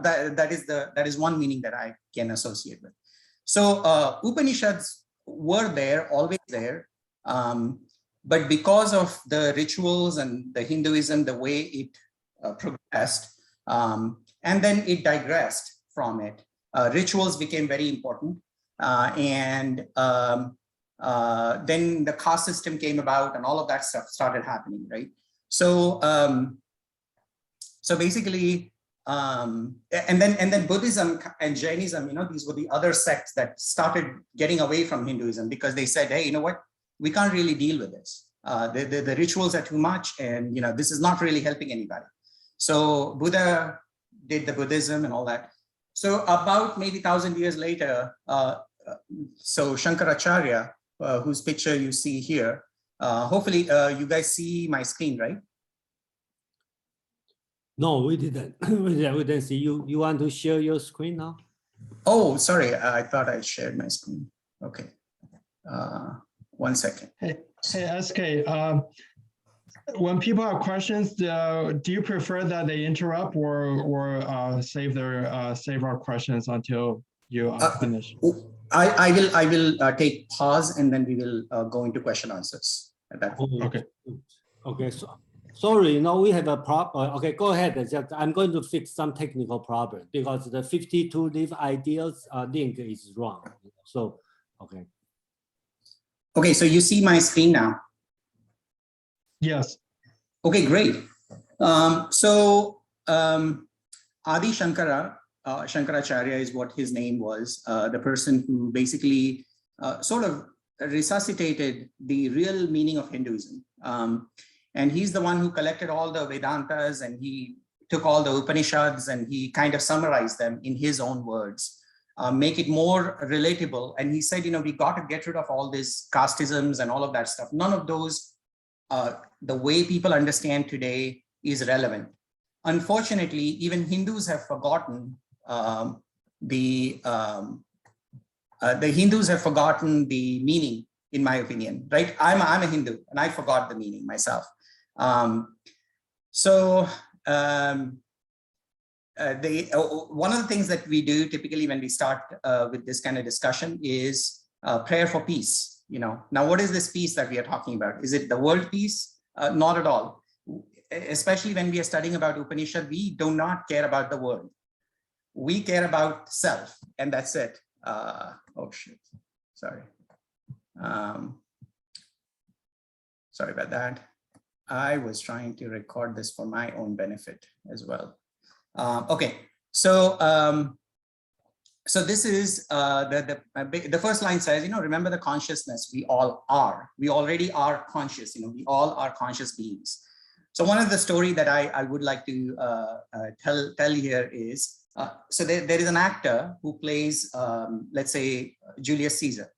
that is one meaning that I can associate with. So Upanishads were there, always there, but because of the rituals and the Hinduism, the way it progressed, and then it digressed from it. Rituals became very important, and then the caste system came about, and all of that stuff started happening, right? So, so basically, and then Buddhism and Jainism, you know, these were the other sects that started getting away from Hinduism because they said, hey, you know what, we can't really deal with this. The rituals are too much, and you know, this is not really helping anybody. So Buddha did the Buddhism and all that. So about maybe 1,000 years later, so Shankaracharya, whose picture you see here, hopefully you guys see my screen, right? No, we didn't. We didn't see you. You want to share your screen now? Oh, sorry. I thought I shared my screen. Okay. 1 second. Hey, SK. When people have questions, do you prefer that they interrupt or save our questions until you finish? I will take pause, and then we will go into question answers at that point. Okay. Okay. So sorry, no, we have a problem. Okay, go ahead. I'm going to fix some technical problem because the 52 live ideas link is wrong. So, okay. Okay, so you see my screen now? Yes. Okay, great. Adi Shankara, Shankaracharya is what his name was, the person who basically sort of resuscitated the real meaning of Hinduism. And he's the one who collected all the Vedantas, and he took all the Upanishads and he kind of summarized them in his own words, make it more relatable. And he said, you know, we got to get rid of all these casteisms and all of that stuff. None of those, the way people understand today, is relevant. Unfortunately, even Hindus have forgotten the Hindus have forgotten the meaning, in my opinion, right? I'm a Hindu and I forgot the meaning myself. One of the things that we do typically when we start with this kind of discussion is prayer for peace. You know, now what is this peace that we are talking about? Is it the world peace? Not at all. Especially when we are studying about Upanishad, we do not care about the world. We care about self, and that's it. Oh shit, sorry. Sorry about that. I was trying to record this for my own benefit as well. Okay, so so this is the first line says, you know, remember the consciousness we all are. We already are conscious. You know, we all are conscious beings. So one of the story that I would like to tell here is, so there is an actor who plays, let's say, Julius Caesar.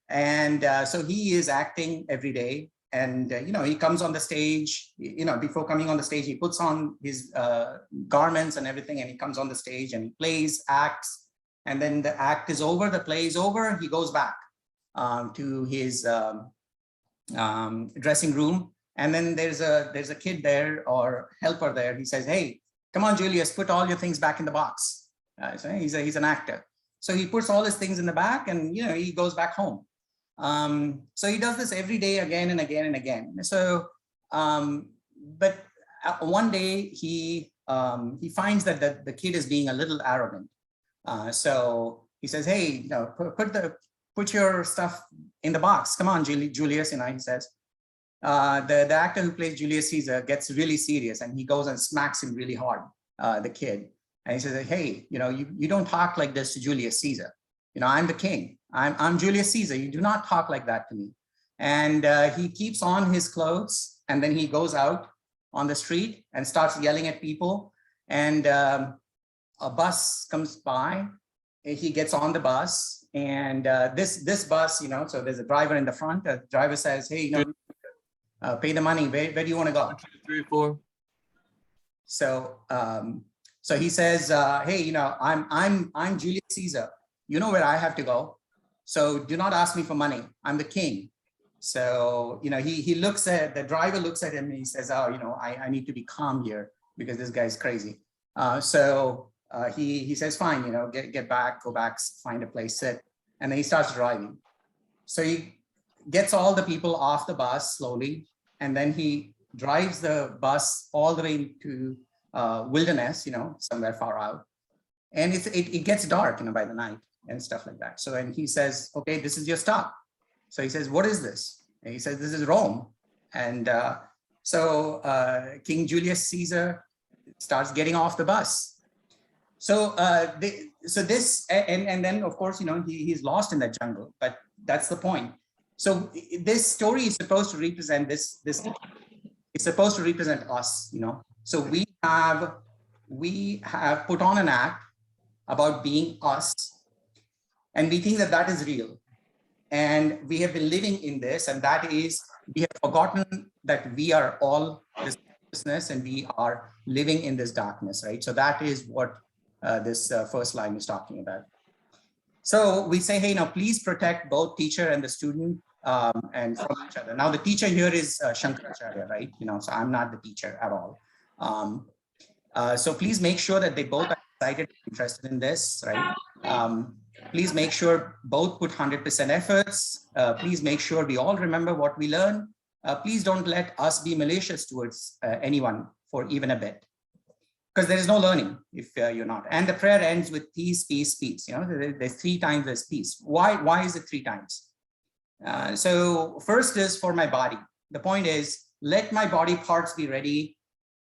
And so he is acting every day. And, you know, he comes on the stage, you know, before coming on the stage, he puts on his garments and everything, and he comes on the stage and he plays, acts. And then the act is over, the play is over, he goes back to his dressing room. And then there's a kid there or helper there. He says, hey, come on, Julius, put all your things back in the box. So he's an actor. So he puts all his things in the back, and, you know, he goes back home. So he does this every day, again and again and again. So, but one day he finds that the kid is being a little arrogant. So he says, hey, you know, put your stuff in the box. Come on, Julius, you know, he says. The actor who plays Julius Caesar gets really serious, and he goes and smacks him really hard, the kid. And he says, hey, you know, you don't talk like this to Julius Caesar. You know, I'm the king. I'm Julius Caesar. You do not talk like that to me. And he keeps on his clothes, and then he goes out on the street and starts yelling at people. And a bus comes by. He gets on the bus, and this bus, you know, so there's a driver in the front. The driver says, hey, you know, pay the money. Where do you want to go? 1, 2, 3, 4. So so he says, hey, you know, I'm Julius Caesar. You know where I have to go. So do not ask me for money. I'm the king. So, you know, he looks at, the driver looks at him and he says, oh, you know, I need to be calm here because this guy's crazy. He says, fine, you know, get back, go back, find a place, sit. And then he starts driving. So he gets all the people off the bus slowly, and then he drives the bus all the way to wilderness, you know, somewhere far out. And it gets dark, you know, by the night and stuff like that. So then he says, okay, this is your stop. So he says, what is this? And he says, this is Rome. And King Julius Caesar starts getting off the bus. So then of course, you know, he's lost in the jungle, but that's the point. So this story is supposed to represent this it's supposed to represent us, you know. So we have put on an act about being us, and we think that that is real. And we have been living in this, and that is, we have forgotten that we are all this darkness and we are living in this darkness, right? So that is what this first line is talking about. So we say, hey, now please protect both teacher and the student and from each other. Now the teacher here is Shankaracharya, right? You know, so I'm not the teacher at all. So please make sure that they both are excited, interested in this, right? Please make sure both put 100% efforts. Please make sure we all remember what we learn. Please don't let us be malicious towards anyone for even a bit, because there is no learning if you're not. And the prayer ends with peace, peace, peace. You know, there's 3 times there's peace. Why is it 3 times? So first is for my body. The point is, let my body parts be ready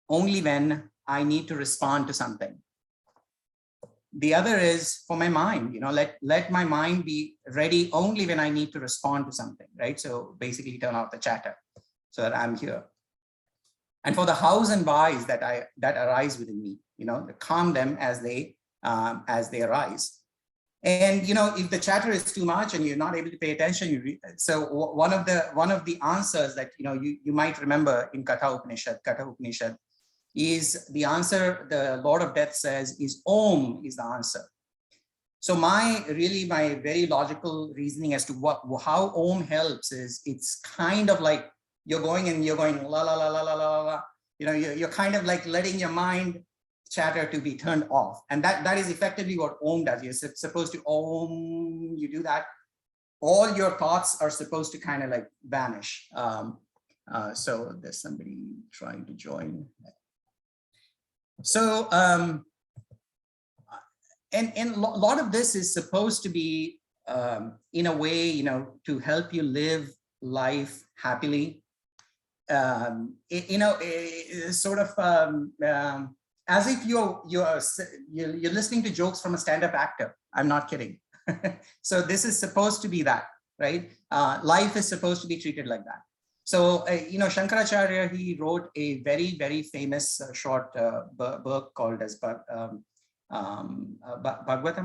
only when I need to respond to something. The other is for my mind, you know, let my mind be ready only when I need to respond to something, right? So basically turn off the chatter so that I'm here. And for the hows and whys that arise within me, you know, calm them as they arise. And, you know, if the chatter is too much and you're not able to pay attention, so one of the answers that, you know, you might remember in Katha Upanishad is the answer the Lord of Death says is Om is the answer. So my very logical reasoning as to how Om helps is, it's kind of like you're going la la la la la la la. You know, you're kind of like letting your mind chatter to be turned off, and that is effectively what Om does. You're supposed to Om. You do that. All your thoughts are supposed to kind of like vanish. So there's somebody trying to join. So and a lot of this is supposed to be in a way, you know, to help you live life happily. You know, sort of as if you're listening to jokes from a stand-up actor. I'm not kidding. So this is supposed to be that, right? Life is supposed to be treated like that. So, you know, Shankaracharya, he wrote a very, very famous short book called as Bhagavatam,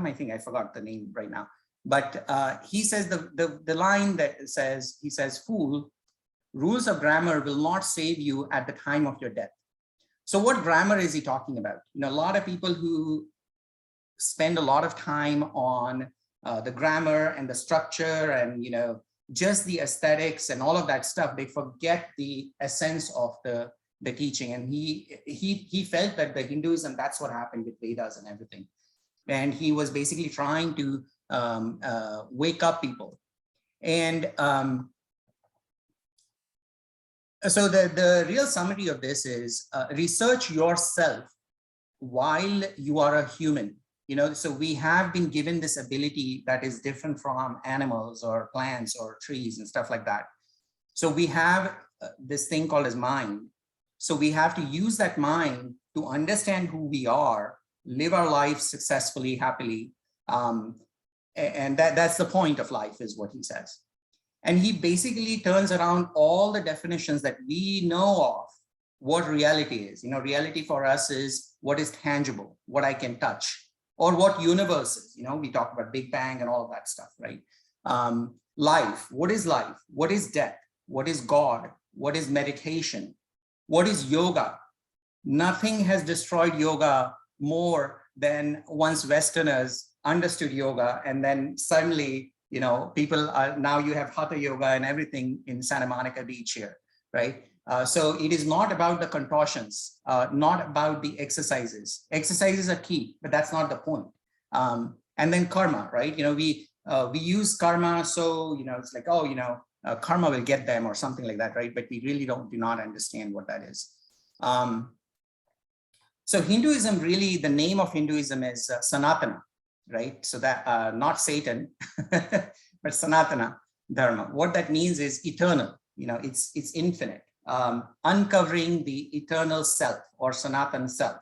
I think. I forgot the name right now. But he says the line that says, he says, fool, rules of grammar will not save you at the time of your death. So what grammar is he talking about? You know, a lot of people who spend a lot of time on the grammar and the structure and, you know, just the aesthetics and all of that stuff, they forget the essence of the teaching. And he felt that the Hinduism, that's what happened with Vedas and everything. And he was basically trying to wake up people. And so the real summary of this is research yourself while you are a human. You know, so we have been given this ability that is different from animals or plants or trees and stuff like that. So we have this thing called as mind. So we have to use that mind to understand who we are, live our lives successfully, happily. And that's the point of life, is what he says. And he basically turns around all the definitions that we know of what reality is. You know, reality for us is what is tangible, what I can touch, or what universe is. You know, we talk about Big Bang and all of that stuff, right? Life, what is life? What is death? What is God? What is meditation? What is yoga? Nothing has destroyed yoga more than once Westerners understood yoga, and then suddenly, you know, people are, now you have Hatha yoga and everything in Santa Monica Beach here, right? So it is not about the contortions, not about the exercises. Exercises are key, but that's not the point. And then karma, right? We use karma, so it's like, oh, karma will get them or something like that, right? But we really do not understand what that is. So Hinduism, really, the name of Hinduism is Sanatana, right? So that not Satan, but Sanatana Dharm. What that means is eternal. It's infinite. Uncovering the eternal self or Sanatana self.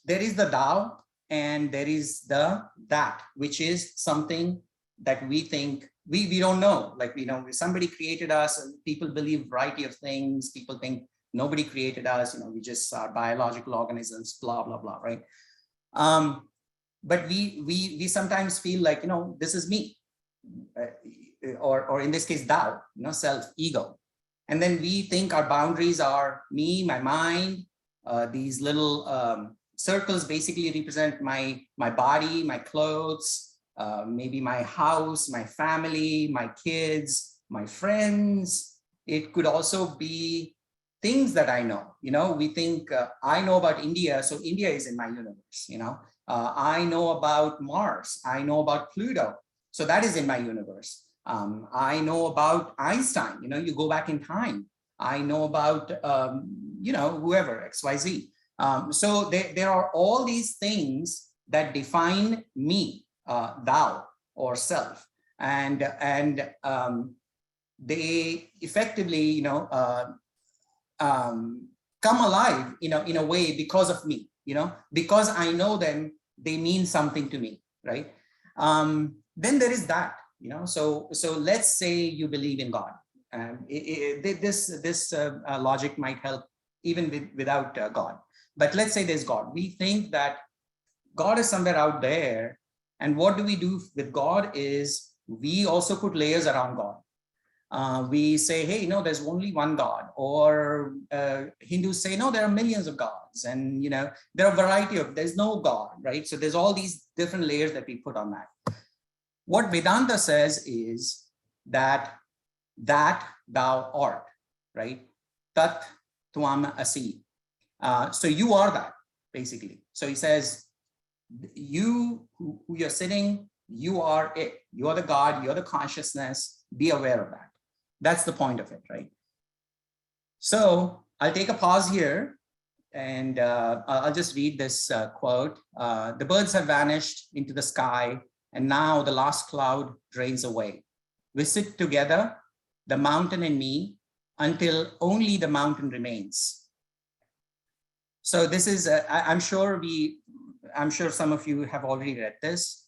There is the Tao and there is the that, which is something that we think we don't know. Like, somebody created us. People believe a variety of things. People think nobody created us. We just are biological organisms, blah, blah, blah, right? But we sometimes feel like, this is me. Or in this case, Tao, self, ego. And then we think our boundaries are me, my mind. These little circles basically represent my body, my clothes, maybe my house, my family, my kids, my friends. It could also be things that I know. We think I know about India, so India is in my universe. I know about Mars. I know about Pluto, so that is in my universe. I know about Einstein. You go back in time. I know about whoever, XYZ. So there are all these things that define me, thou or self, and they effectively come alive in a way because of me. Because I know them, they mean something to me, right? Then there is that. So let's say you believe in God. This logic might help even without God. But let's say there's God. We think that God is somewhere out there. And what do we do with God is we also put layers around God. We say, hey, there's only one God. Or Hindus say, no, there are millions of gods. And, there are a variety of, there's no God, right? So there's all these different layers that we put on that. What Vedanta says is that thou art, right? Tat tvam asi. So you are that, basically. So he says, you who you're sitting, you are it. You are the God, you're the consciousness. Be aware of that. That's the point of it, right? So I'll take a pause here and I'll just read this quote. The birds have vanished into the sky, and now the last cloud drains away. We sit together, the mountain and me, until only the mountain remains. So this is, I'm sure some of you have already read this,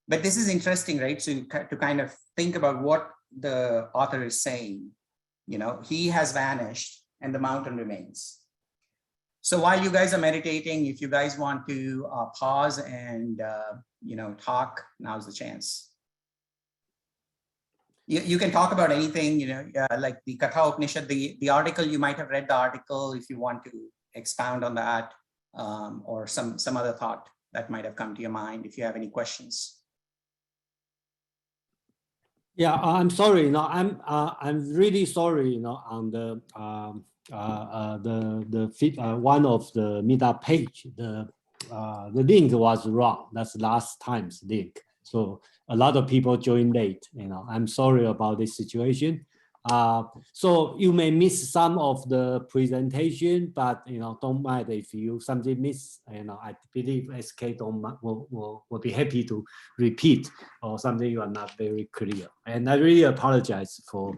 but this is interesting, right? So to kind of think about what the author is saying. He has vanished and the mountain remains. So while you guys are meditating, if you guys want to pause and talk, now's the chance. You can talk about anything, like the Katha Upanishad, the article. You might have read the article. If you want to expound on that, or some other thought that might have come to your mind. If you have any questions. Yeah, I'm sorry. I'm really sorry. On the one of the meetup page, the link was wrong. That's last time's link. So a lot of people joined late. I'm sorry about this situation. So you may miss some of the presentation, but don't mind if you something miss. I believe SK will be happy to repeat or something you are not very clear. And I really apologize for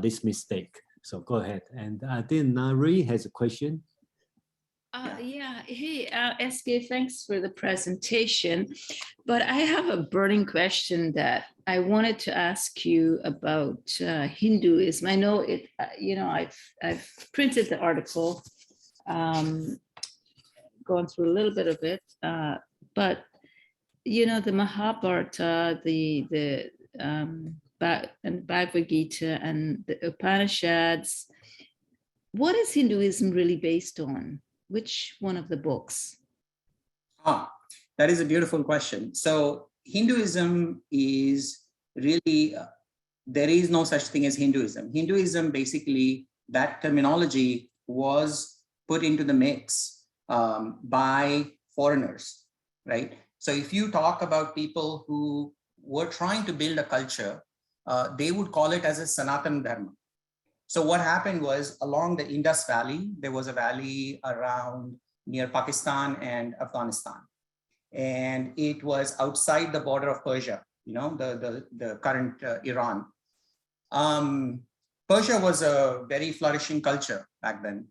this mistake. So go ahead. And I think Nari has a question. Yeah. Hey, SK, thanks for the presentation. But I have a burning question that I wanted to ask you about Hinduism. I know it. I've printed the article, gone through a little bit of it, but the Mahabharata, the Bhagavad Gita, and the Upanishads. What is Hinduism really based on? Which one of the books? That is a beautiful question. So Hinduism is really there is no such thing as Hinduism. Hinduism, basically, that terminology was put into the mix by foreigners, right? So if you talk about people who were trying to build a culture, they would call it as a Sanatana Dharm. So what happened was, along the Indus Valley, there was a valley around near Pakistan and Afghanistan. And it was outside the border of Persia, the current Iran. Persia was a very flourishing culture back then.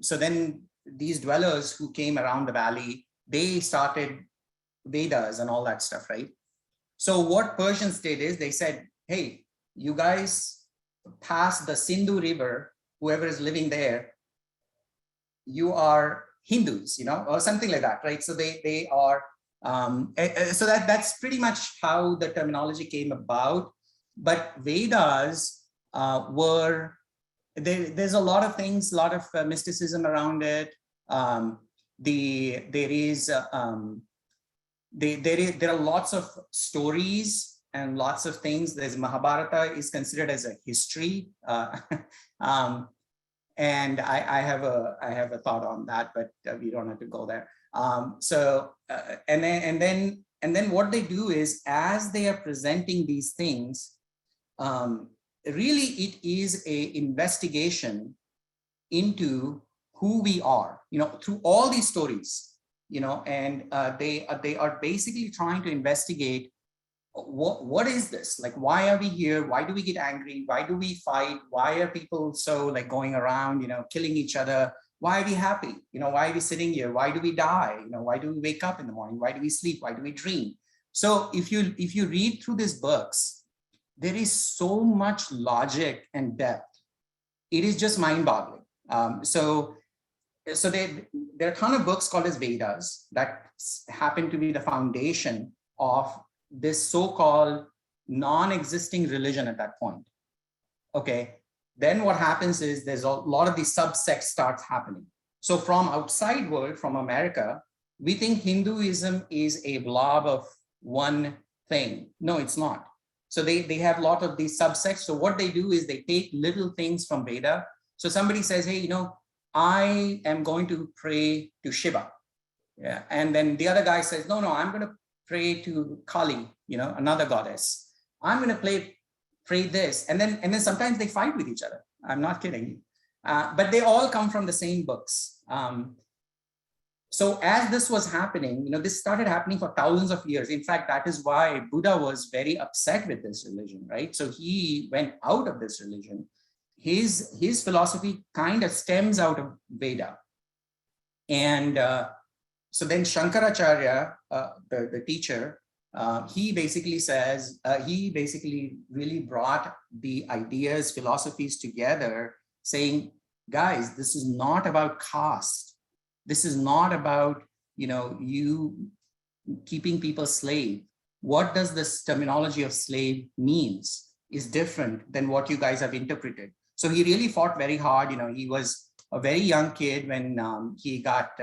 So then these dwellers who came around the valley, they started Vedas and all that stuff, right? So what Persians did is they said, hey, you guys pass the Sindhu River, whoever is living there, you are Hindus, or something like that, right? So they are, so that's pretty much how the terminology came about. But Vedas there's a lot of things, a lot of mysticism around it. There are lots of stories and lots of things. There's Mahabharata is considered as a history. And I have a thought on that, but we don't have to go there. And then what they do is, as they are presenting these things, really it is a investigation into who we are, through all these stories, and they are basically trying to investigate what is this? Like, why are we here? Why do we get angry? Why do we fight? Why are people so going around, killing each other? Why are we happy? Why are we sitting here? Why do we die? Why do we wake up in the morning? Why do we sleep? Why do we dream? So if you read through these books, there is so much logic and depth. It is just mind-boggling. So there are a ton of books called as Vedas that happen to be the foundation of this so-called non-existing religion at that point. Okay, then what happens is there's a lot of these subsects starts happening. So from outside world, from America, we think Hinduism is a blob of one thing. No, it's not. So they have a lot of these subsects. So what they do is they take little things from Veda. So somebody says, hey, I am going to pray to Shiva. Yeah. And then the other guy says, no, I'm going to pray to Kali, another goddess. I'm going to pray this. And then sometimes they fight with each other. I'm not kidding. But they all come from the same books. So as this was happening, this started happening for thousands of years. In fact, that is why Buddha was very upset with this religion, right? So he went out of this religion. His philosophy kind of stems out of Veda. And so then Shankaracharya, the teacher, he basically says, he basically really brought the ideas, philosophies together, saying, guys, this is not about caste. This is not about, you keeping people slave. What does this terminology of slave means is different than what you guys have interpreted. So he really fought very hard. He was a very young kid when he got,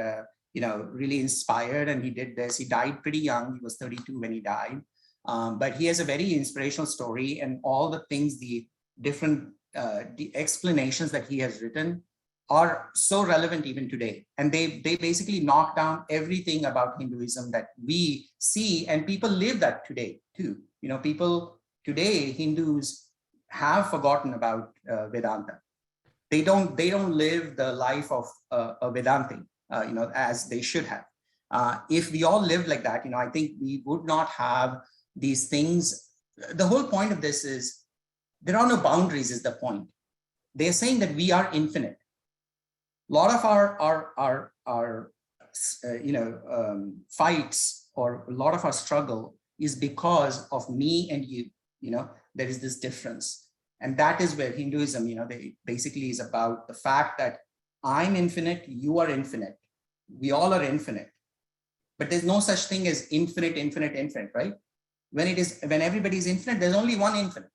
really inspired, and he did this. He died pretty young. He was 32 when he died. But he has a very inspirational story, and all the things, the different the explanations that he has written are so relevant even today. And they basically knock down everything about Hinduism that we see, and people live that today too. People today, Hindus have forgotten about Vedanta. They don't live the life of a Vedanti, as they should have. If we all lived like that, I think we would not have these things. The whole point of this is there are no boundaries is the point. They're saying that we are infinite. A lot of our fights, or a lot of our struggle is because of me and you. There is this difference. And that is where Hinduism, they basically is about the fact that I'm infinite, you are infinite. We all are infinite. But there's no such thing as infinite, right? When everybody is infinite, there's only one infinite.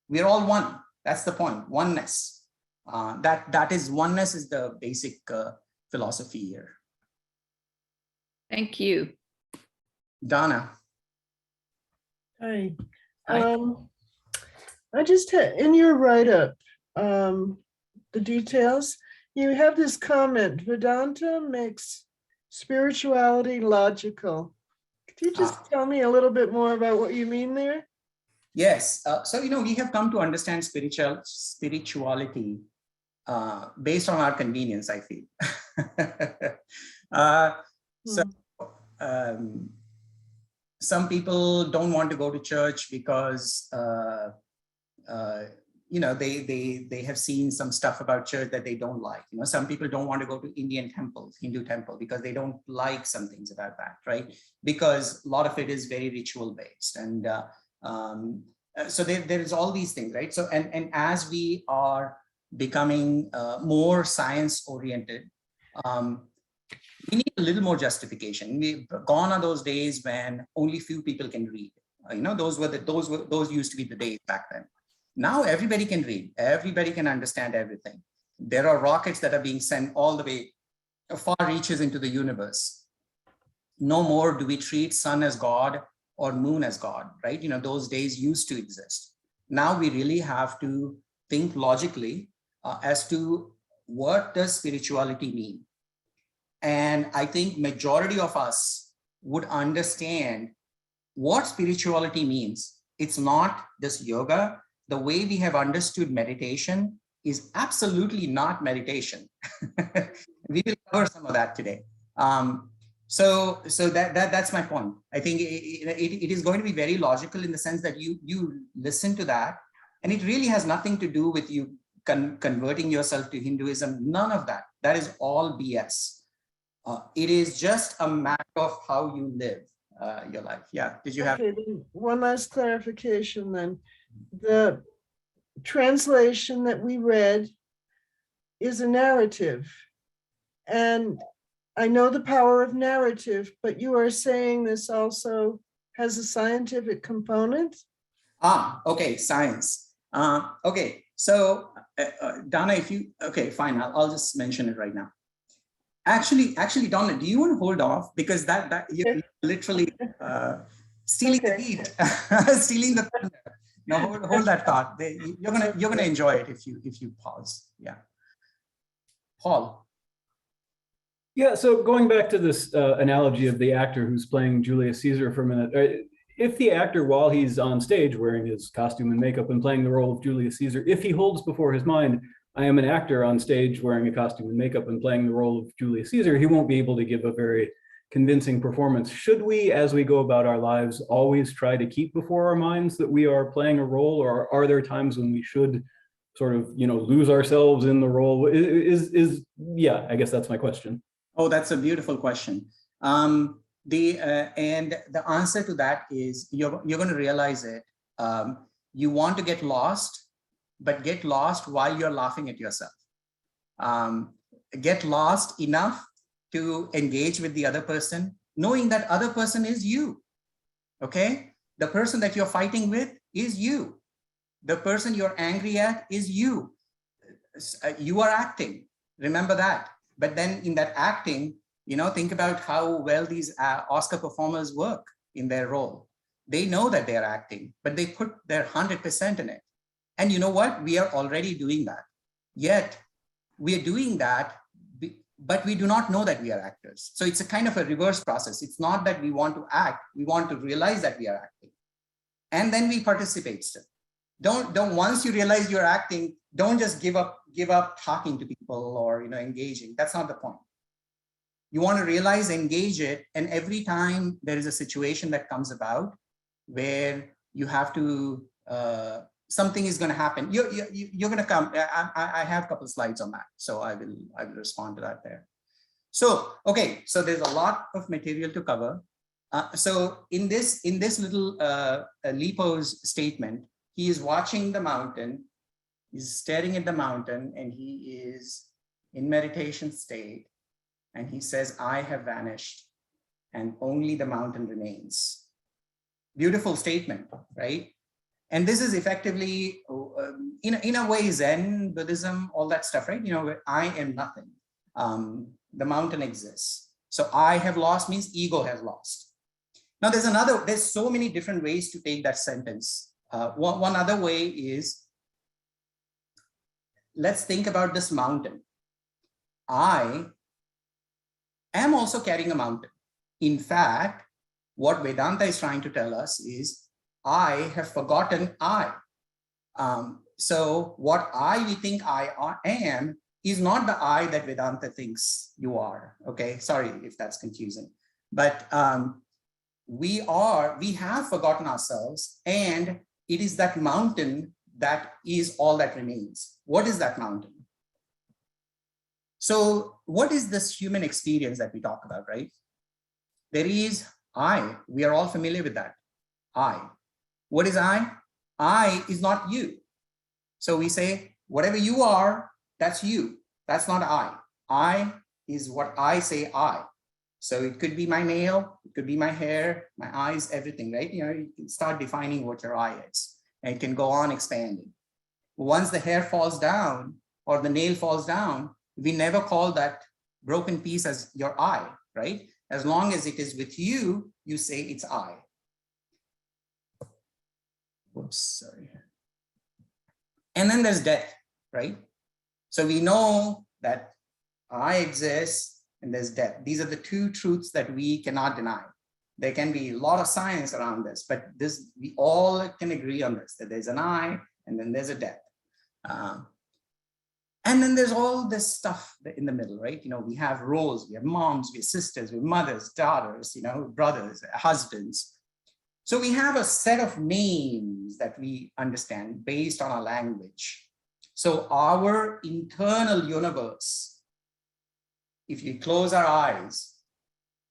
We're all one. That's the point. Oneness. Oneness is the basic philosophy here. Thank you. Donna. Hi. I just had in your write-up, the details, you have this comment, Vedanta makes spirituality logical. Could you just tell me a little bit more about what you mean there? Yes. So, we have come to understand spirituality based on our convenience, I feel. Some people don't want to go to church because they have seen some stuff about church that they don't like. Some people don't want to go to Indian temples, Hindu temple, because they don't like some things about that, right? Because a lot of it is very ritual based, and so there is all these things, right? So and as we are becoming more science oriented, we need a little more justification. We've gone are those days when only few people can read. Those used to be the days back then. Now everybody can read, everybody can understand everything. There are rockets that are being sent all the way far reaches into the universe. No more do we treat sun as God or moon as God, right? Those days used to exist. Now we really have to think logically as to what does spirituality mean. And I think majority of us would understand what spirituality means. It's not just yoga. The way we have understood meditation is absolutely not meditation. We will cover some of that today. So that's my point. I think it is going to be very logical in the sense that you listen to that, and it really has nothing to do with you converting yourself to Hinduism. None of that. That is all BS. It is just a matter of how you live your life. Yeah. Did you have? Okay, then one last clarification then. The translation that we read is a narrative. And I know the power of narrative, but you are saying this also has a scientific component? Okay, science. Okay, so Donna, okay, fine, I'll just mention it right now. Actually, Donna, do you want to hold off? Because that you're literally stealing the heat, stealing the thunder. No, hold that thought. You're gonna enjoy it if you pause. Yeah, Paul. Yeah. So going back to this analogy of the actor who's playing Julius Caesar for a minute, if the actor, while he's on stage wearing his costume and makeup and playing the role of Julius Caesar, if he holds before his mind, I am an actor on stage wearing a costume and makeup and playing the role of Julius Caesar, he won't be able to give a very convincing performance. Should we, as we go about our lives, always try to keep before our minds that we are playing a role, or are there times when we should sort of, lose ourselves in the role? Yeah, I guess that's my question. Oh, that's a beautiful question. And the answer to that is you're going to realize it. You want to get lost, but get lost while you're laughing at yourself. Get lost enough to engage with the other person, knowing that other person is you, okay? The person that you're fighting with is you. The person you're angry at is you. You are acting, remember that. But then in that acting, think about how well these Oscar performers work in their role. They know that they're acting, but they put their 100% in it. And you know what? We are already doing that. Yet we are doing that, but we do not know that we are actors. So it's a kind of a reverse process. It's not that we want to act, we want to realize that we are acting. And then we participate still. Don't once you realize you're acting, don't just give up talking to people or engaging. That's not the point. You want to realize, engage it, and every time there is a situation that comes about where you have to something is going to happen. You're going to come. I have a couple of slides on that, so I will respond to that there. So okay, so there's a lot of material to cover. So in this little Lipo's statement, he is watching the mountain. He's staring at the mountain, and he is in meditation state. And he says, "I have vanished, and only the mountain remains." Beautiful statement, right? And this is effectively, in a way, Zen, Buddhism, all that stuff, right? I am nothing. The mountain exists. So I have lost means ego has lost. Now there's so many different ways to take that sentence. One other way is, let's think about this mountain. I am also carrying a mountain. In fact, what Vedanta is trying to tell us is, I have forgotten I. So what we think I am is not the I that Vedanta thinks you are. Okay, sorry if that's confusing, but we have forgotten ourselves, and it is that mountain that is all that remains. What is that mountain? So what is this human experience that we talk about, right? There is I. We are all familiar with that. I. What is I? I is not you. So we say, whatever you are, that's you. That's not I. I is what I say I. So it could be my nail, it could be my hair, my eyes, everything, right? You know, you can start defining what your I is, and it can go on expanding. Once the hair falls down or the nail falls down, we never call that broken piece as your I, right? As long as it is with you, you say it's I. Whoops, sorry. And then there's death, right? So we know that I exist and there's death. These are the two truths that we cannot deny. There can be a lot of science around this, but we all can agree on this, that there's an I and then there's a death. And then there's all this stuff in the middle, right? You know, we have roles, we have moms, we have sisters, we have mothers, daughters, you know, brothers, husbands. So we have a set of names that we understand based on our language. So our internal universe, if you close our eyes,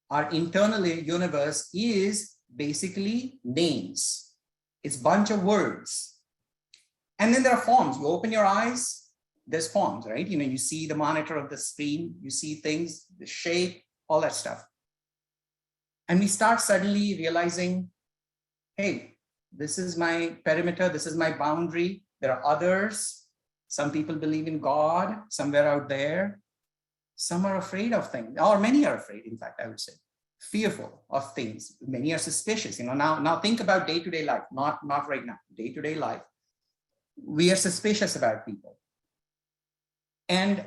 our internal universe is basically names. It's a bunch of words. And then there are forms. You open your eyes, there's forms, right? You know, you see the monitor of the screen, you see things, the shape, all that stuff. And we start suddenly realizing, hey, this is my perimeter, this is my boundary. There are others. Some people believe in God somewhere out there. Some are afraid of things, or many are afraid, in fact, I would say, fearful of things. Many are suspicious. You know, now think about day-to-day life, not right now, day-to-day life. We are suspicious about people. And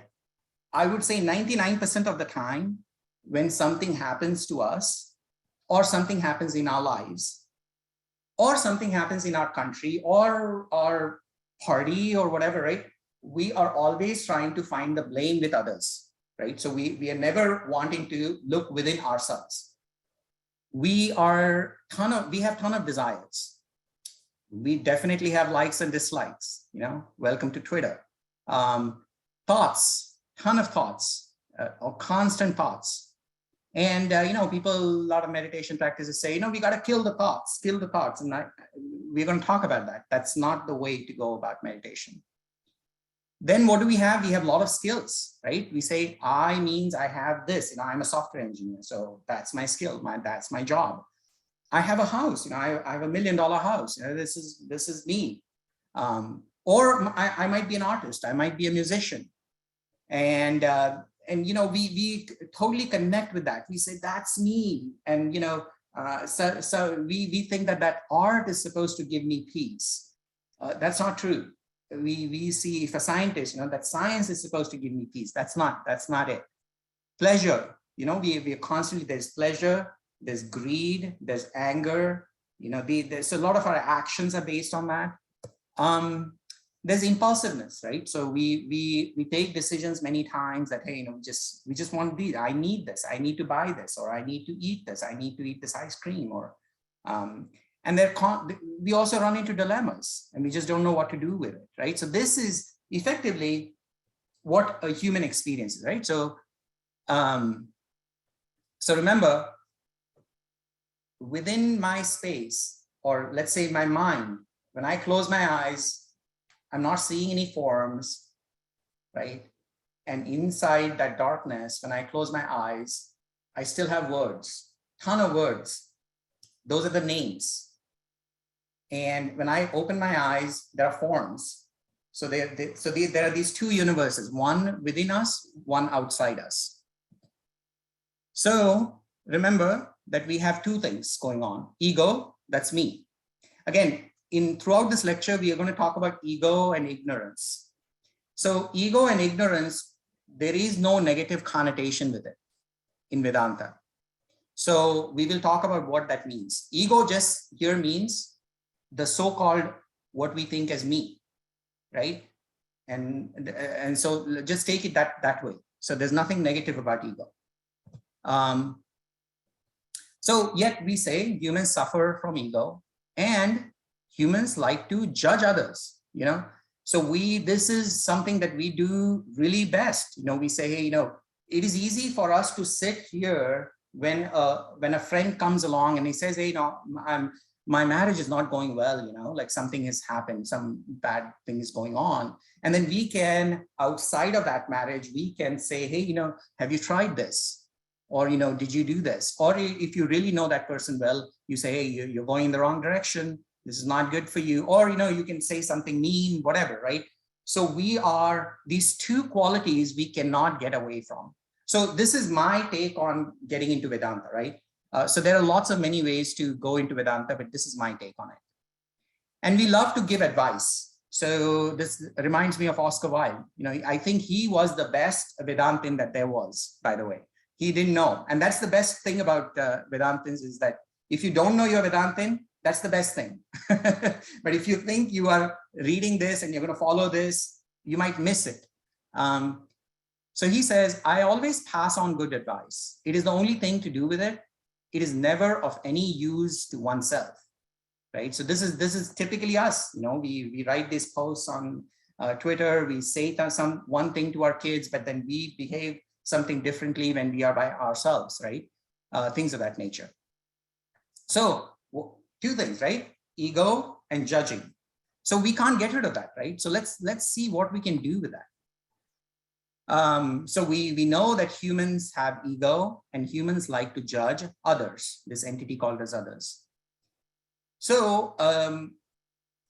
I would say 99% of the time, when something happens to us, or something happens in our lives, or something happens in our country, or our party, or whatever, right? We are always trying to find the blame with others, right? So we are never wanting to look within ourselves. We have ton of desires. We definitely have likes and dislikes, you know, welcome to Twitter. Thoughts, ton of thoughts, or constant thoughts. And, you know, people, a lot of meditation practices say, you know, we got to kill the thoughts. And we're going to talk about that. That's not the way to go about meditation. Then what do we have? We have a lot of skills, right? We say, I means I have this, you know, I'm a software engineer. So that's my skill, that's my job. I have a house, you know, I have $1 million house. You know, this is me. Or I might be an artist. I might be a musician. And you know, we totally connect with that. We say, that's me. And, you know, so we think that art is supposed to give me peace. That's not true. We see, if a scientist, you know, that science is supposed to give me peace. That's not it. Pleasure, you know, we are constantly, there's pleasure, there's greed, there's anger, you know, there's a lot of our actions are based on that. There's impulsiveness, right? So we take decisions many times that, hey, you know, we just want to I need this, I need to buy this, or I need to eat this, I need to eat this ice cream, or and we also run into dilemmas and we just don't know what to do with it, right? So this is effectively what a human experience is, right? So so remember, within my space, or let's say my mind, when I close my eyes, I'm not seeing any forms, right? And inside that darkness, when I close my eyes, I still have words, ton of words. Those are the names. And when I open my eyes, there are forms. So there are these two universes, one within us, one outside us. So remember that we have two things going on. Ego, that's me. Again, throughout this lecture, we are going to talk about ego and ignorance. So ego and ignorance, there is no negative connotation with it in Vedanta. So we will talk about what that means. Ego just here means the so-called what we think as me, right? And so just take it that way. So there's nothing negative about ego. So yet we say humans suffer from ego, and humans like to judge others, you know. So this is something that we do really best. You know, we say, hey, you know, it is easy for us to sit here when a friend comes along and he says, hey, you know, my marriage is not going well, you know, like something has happened, some bad thing is going on. And then we can, outside of that marriage, we can say, hey, you know, have you tried this? Or, you know, did you do this? Or if you really know that person well, you say, hey, you're going in the wrong direction. This is not good for you. Or, you know, you can say something mean, whatever, right? So these two qualities we cannot get away from. So this is my take on getting into Vedanta, right? So there are lots of many ways to go into Vedanta, but this is my take on it. And we love to give advice. So this reminds me of Oscar Wilde. You know, I think he was the best Vedantin that there was, by the way. He didn't know. And that's the best thing about Vedantins, is that if you don't know you're Vedantin, that's the best thing. But if you think you are reading this and you're going to follow this, you might miss it. So he says, I always pass on good advice. It is the only thing to do with it. It is never of any use to oneself, right? So this is typically us. You know, we write these posts on Twitter. We say one thing to our kids, but then we behave something differently when we are by ourselves, right? Things of that nature. So two things, right? Ego and judging. So we can't get rid of that, right? So let's see what we can do with that. So we know that humans have ego, and humans like to judge others, this entity called as others. So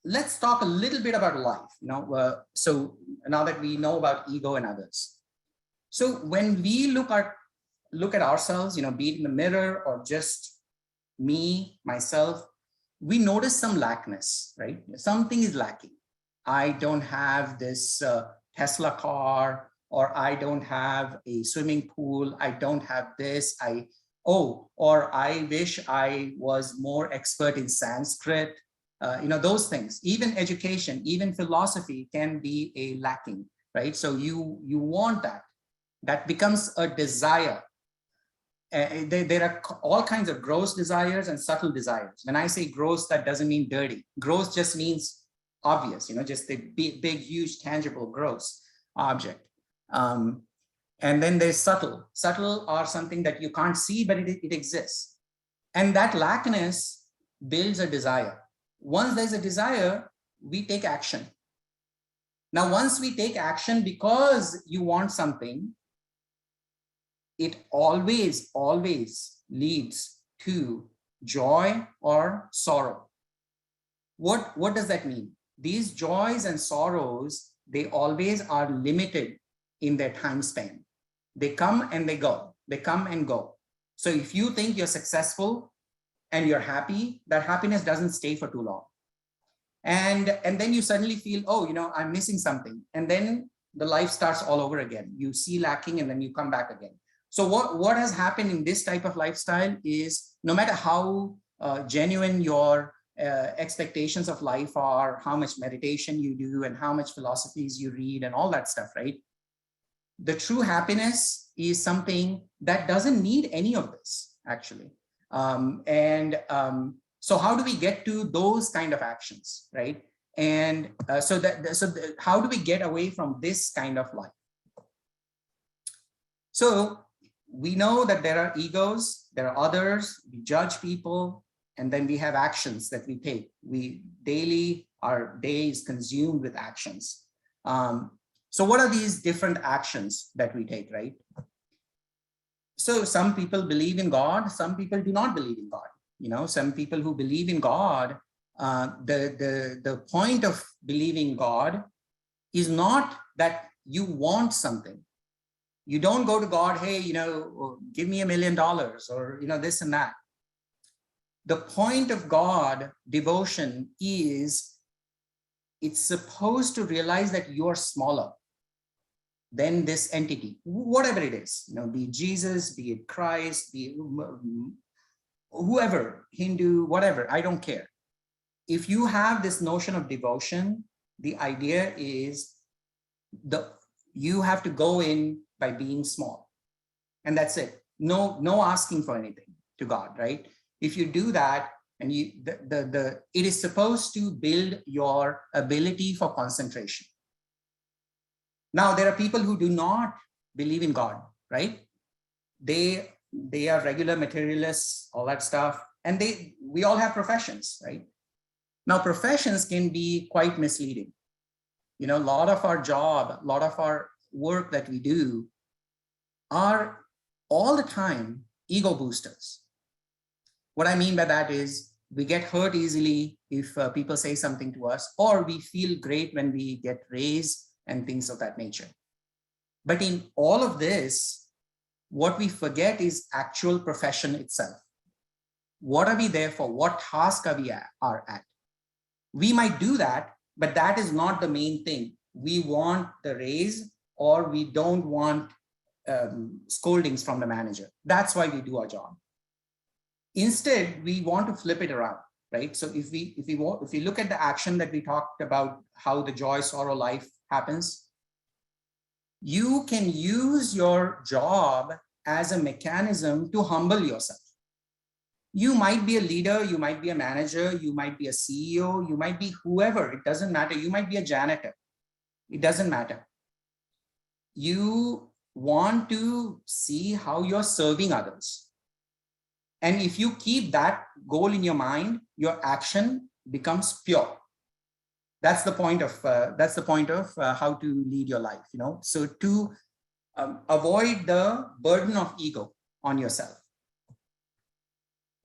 let's talk a little bit about life. You know, so now that we know about ego and others, so when we look at ourselves, you know, be it in the mirror or just me, myself, we notice some lackness, right? Something is lacking. I don't have this Tesla car, or I don't have a swimming pool. I don't have this. Or I wish I was more expert in Sanskrit. You know, those things. Even education, even philosophy can be a lacking, right? So you want that. That becomes a desire. There are all kinds of gross desires and subtle desires. When I say gross, that doesn't mean dirty. Gross just means obvious, you know, just the big, huge, tangible, gross object. And then there's subtle. Subtle are something that you can't see, but it exists. And that lackness builds a desire. Once there's a desire, we take action. Now, once we take action because you want something, it always leads to joy or sorrow. What does that mean? These joys and sorrows, they always are limited in their time span. They come and they go. They come and go. So if you think you're successful and you're happy, that happiness doesn't stay for too long. And then you suddenly feel, oh, you know, I'm missing something. And then the life starts all over again. You see lacking and then you come back again. So what has happened in this type of lifestyle is, no matter how genuine your expectations of life are, how much meditation you do and how much philosophies you read and all that stuff, right? The true happiness is something that doesn't need any of this, actually. So how do we get to those kind of actions, right? And how do we get away from this kind of life? So we know that there are egos, there are others, we judge people, and then we have actions that we take. Our day is consumed with actions. So what are these different actions that we take, right? So some people believe in God, some people do not believe in God. You know, some people who believe in God, the point of believing God is not that you want something. You don't go to God, hey, you know, give me $1 million or, you know, this and that. The point of God, devotion, is it's supposed to realize that you're smaller than this entity, whatever it is, be it Jesus, be it Christ, be it whoever, Hindu, whatever, I don't care. If you have this notion of devotion, the idea is you have to go in by being small, and that's it. No asking for anything to God, right? If you do that, and it is supposed to build your ability for concentration. Now, there are people who do not believe in God, right? They are regular materialists, all that stuff, and we all have professions, right? Now, professions can be quite misleading. A lot of our job, a lot of our work that we do are all the time ego boosters. What I mean by that is we get hurt easily if people say something to us, or we feel great when we get raised and things of that nature. But in all of this, what we forget is actual profession itself. What are we there for? What task are we at? We might do that, but that is not the main thing. We want the raise, or we don't want scoldings from the manager. That's why we do our job. Instead, we want to flip it around, right? So if we look at the action that we talked about, how the joy, sorrow, life happens, you can use your job as a mechanism to humble yourself. You might be a leader, you might be a manager, you might be a CEO, you might be whoever, it doesn't matter. You might be a janitor, it doesn't matter. You want to see how you're serving others. And if you keep that goal in your mind, your action becomes pure. That's the point of how to lead your life. So to avoid the burden of ego on yourself.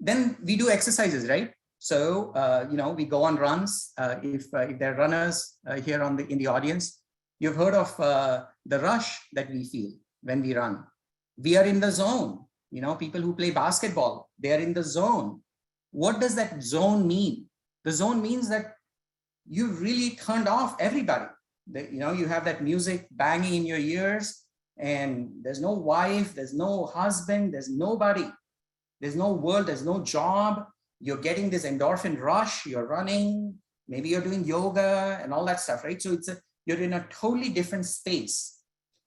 Then we do exercises, right? So we go on runs. If there are runners here in the audience, you've heard of the rush that we feel when we run. We are in the zone. People who play basketball, they are in the zone. What does that zone mean? The zone means that you've really turned off everybody. You have that music banging in your ears, and there's no wife, there's no husband, there's nobody. There's no world, there's no job. You're getting this endorphin rush, you're running, maybe you're doing yoga and all that stuff, right? So you're in a totally different space.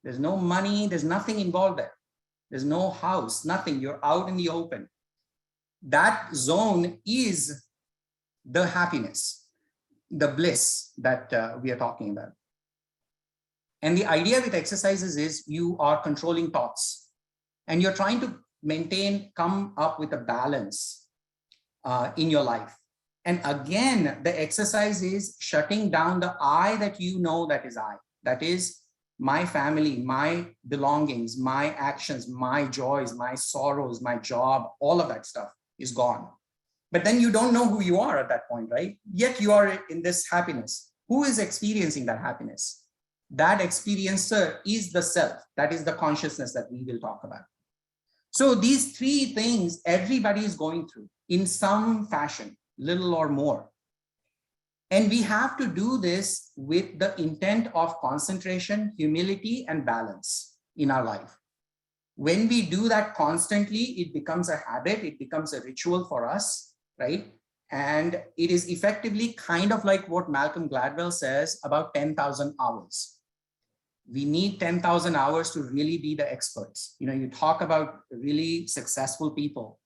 There's no money, there's nothing involved there. There's no house, nothing. You're out in the open. That zone is the happiness, the bliss that we are talking about. And the idea with exercises is you are controlling thoughts, and you're trying to come up with a balance in your life. And again, the exercise is shutting down the I that that is I. That is my family, my belongings, my actions, my joys, my sorrows, my job, all of that stuff is gone. But then you don't know who you are at that point, right? Yet you are in this happiness. Who is experiencing that happiness? That experiencer is the self. That is the consciousness that we will talk about. So these three things everybody is going through in some fashion, little or more. And we have to do this with the intent of concentration, humility, and balance in our life. When we do that constantly, it becomes a habit, it becomes a ritual for us, right? And it is effectively kind of like what Malcolm Gladwell says about 10,000 hours. We need 10,000 hours to really be the experts. You talk about really successful people.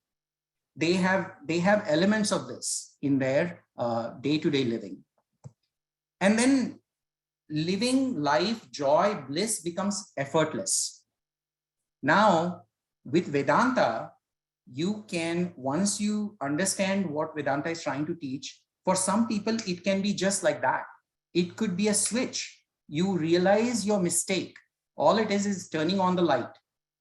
They have elements of this in their day-to-day living. And then living life, joy, bliss becomes effortless. Now, with Vedanta, you can, once you understand what Vedanta is trying to teach, for some people, it can be just like that. It could be a switch. You realize your mistake. All it is turning on the light,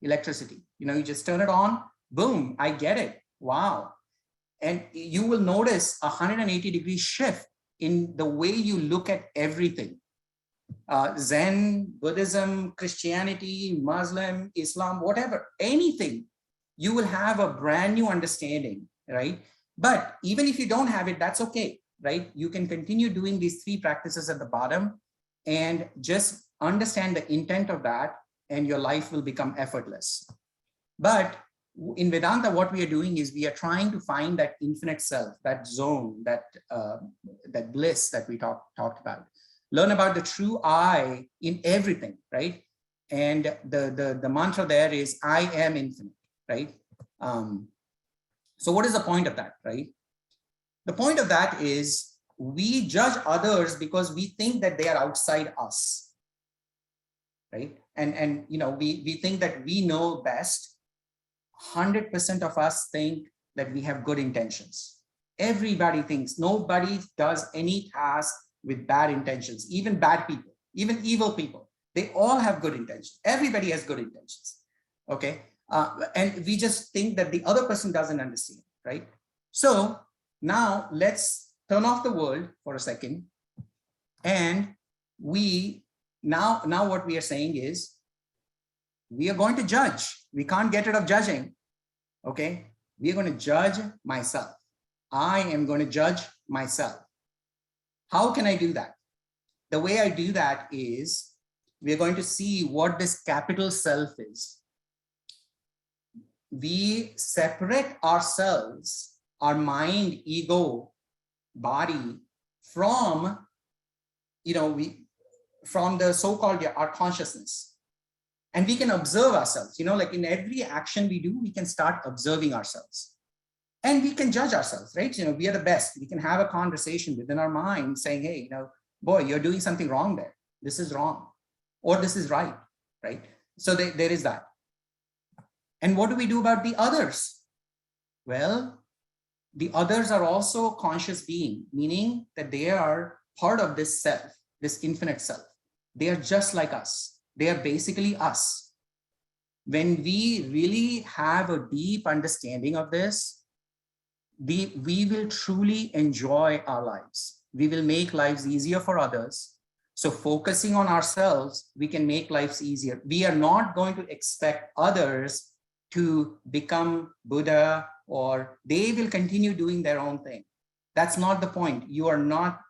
electricity. You just turn it on, boom, I get it. Wow. And you will notice a 180-degree shift in the way you look at everything. Zen, Buddhism, Christianity, Muslim, Islam, whatever, anything, you will have a brand new understanding, right? But even if you don't have it, that's okay, right? You can continue doing these 3 practices at the bottom and just understand the intent of that, and your life will become effortless. But in Vedanta, what we are doing is we are trying to find that infinite self, that zone, that bliss that we talked about. Learn about the true I in everything, right? And the mantra there is I am infinite, right? So what is the point of that, right? The point of that is we judge others because we think that they are outside us, right? And you know, we think that we know best. 100% of us think that we have good intentions. Everybody thinks. Nobody does any task with bad intentions, even bad people, even evil people. They all have good intentions. Everybody has good intentions, okay? And we just think that the other person doesn't understand, right? So now let's turn off the world for a second. And now what we are saying is, we are going to judge. We can't get rid of judging, okay? We are going to judge myself. I am going to judge myself. How can I do that? The way I do that is we are going to see what this capital self is. We separate ourselves, our mind, ego, body from, you know, from the so-called our consciousness. And we can observe ourselves, you know, like in every action we do, we can start observing ourselves. And we can judge ourselves, right? You know, we are the best. We can have a conversation within our mind saying, hey, you know, boy, you're doing something wrong there. This is wrong. Or this is right, right? So there is that. And what do we do about the others? Well, the others are also conscious being, meaning that they are part of this self, this infinite self. They are just like us. They are basically us. When we really have a deep understanding of this, we will truly enjoy our lives. We will make lives easier for others. So focusing on ourselves, we can make lives easier. We are not going to expect others to become Buddha, or they will continue doing their own thing. That's not the point. We are not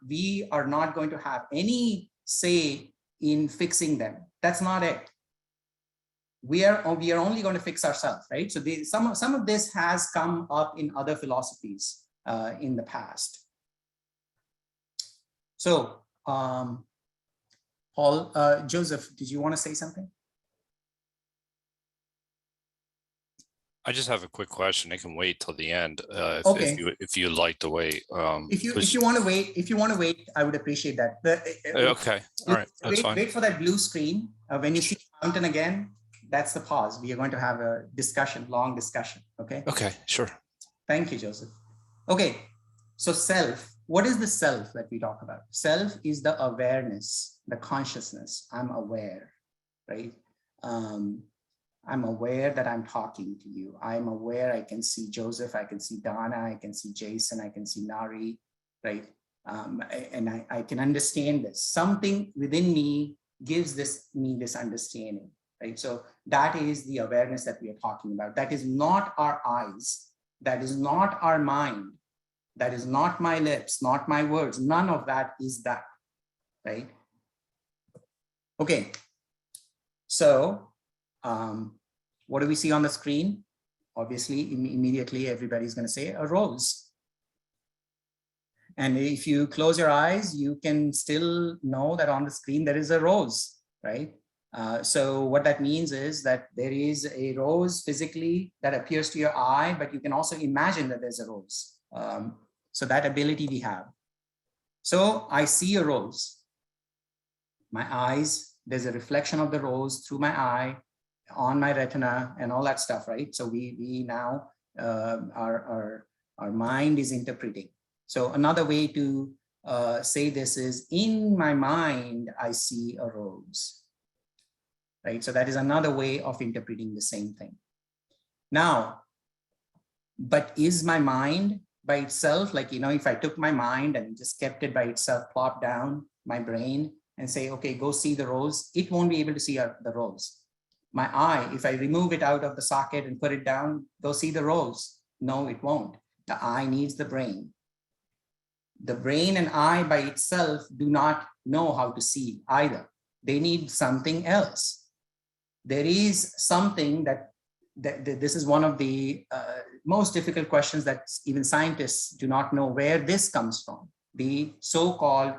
going to have any say in fixing them. That's not it. We are only going to fix ourselves, right? So some of this has come up in other philosophies in the past. So, Paul, Joseph, did you want to say something? I just have a quick question. I can wait till the end Okay. if you'd like to wait. If you want to wait, I would appreciate that. Okay, all right, that's fine. Wait for that blue screen. When you see the mountain again, that's the pause. We are going to have a discussion, long discussion. Okay. Okay, sure. Thank you, Joseph. Okay, so self. What is the self that we talk about? Self is the awareness, the consciousness. I'm aware, right? I'm aware that I'm talking to you. I'm aware I can see Joseph, I can see Donna, I can see Jason, I can see Nari, right? And I can understand this. Something within me gives me this understanding, right? So that is the awareness that we are talking about. That is not our eyes. That is not our mind. That is not my lips, not my words. None of that is that, right? Okay, so what do we see on the screen? Obviously, immediately everybody's going to say a rose. And if you close your eyes, you can still know that on the screen there is a rose, right? So what that means is that there is a rose physically that appears to your eye, but you can also imagine that there's a rose. So that ability we have. So I see a rose. My eyes, there's a reflection of the rose through my eye, on my retina, and all that stuff, right? So we now, our mind is interpreting. So another way to say this is, in my mind, I see a rose, right? So that is another way of interpreting the same thing. Now, but is my mind by itself, like, you know, if I took my mind and just kept it by itself, plopped down my brain and say, okay, go see the rose, it won't be able to see the rose. My eye, if I remove it out of the socket and put it down, go see the rose. No, it won't. The eye needs the brain. The brain and eye by itself do not know how to see either. They need something else. There is something that this is one of the most difficult questions that even scientists do not know where this comes from. The so-called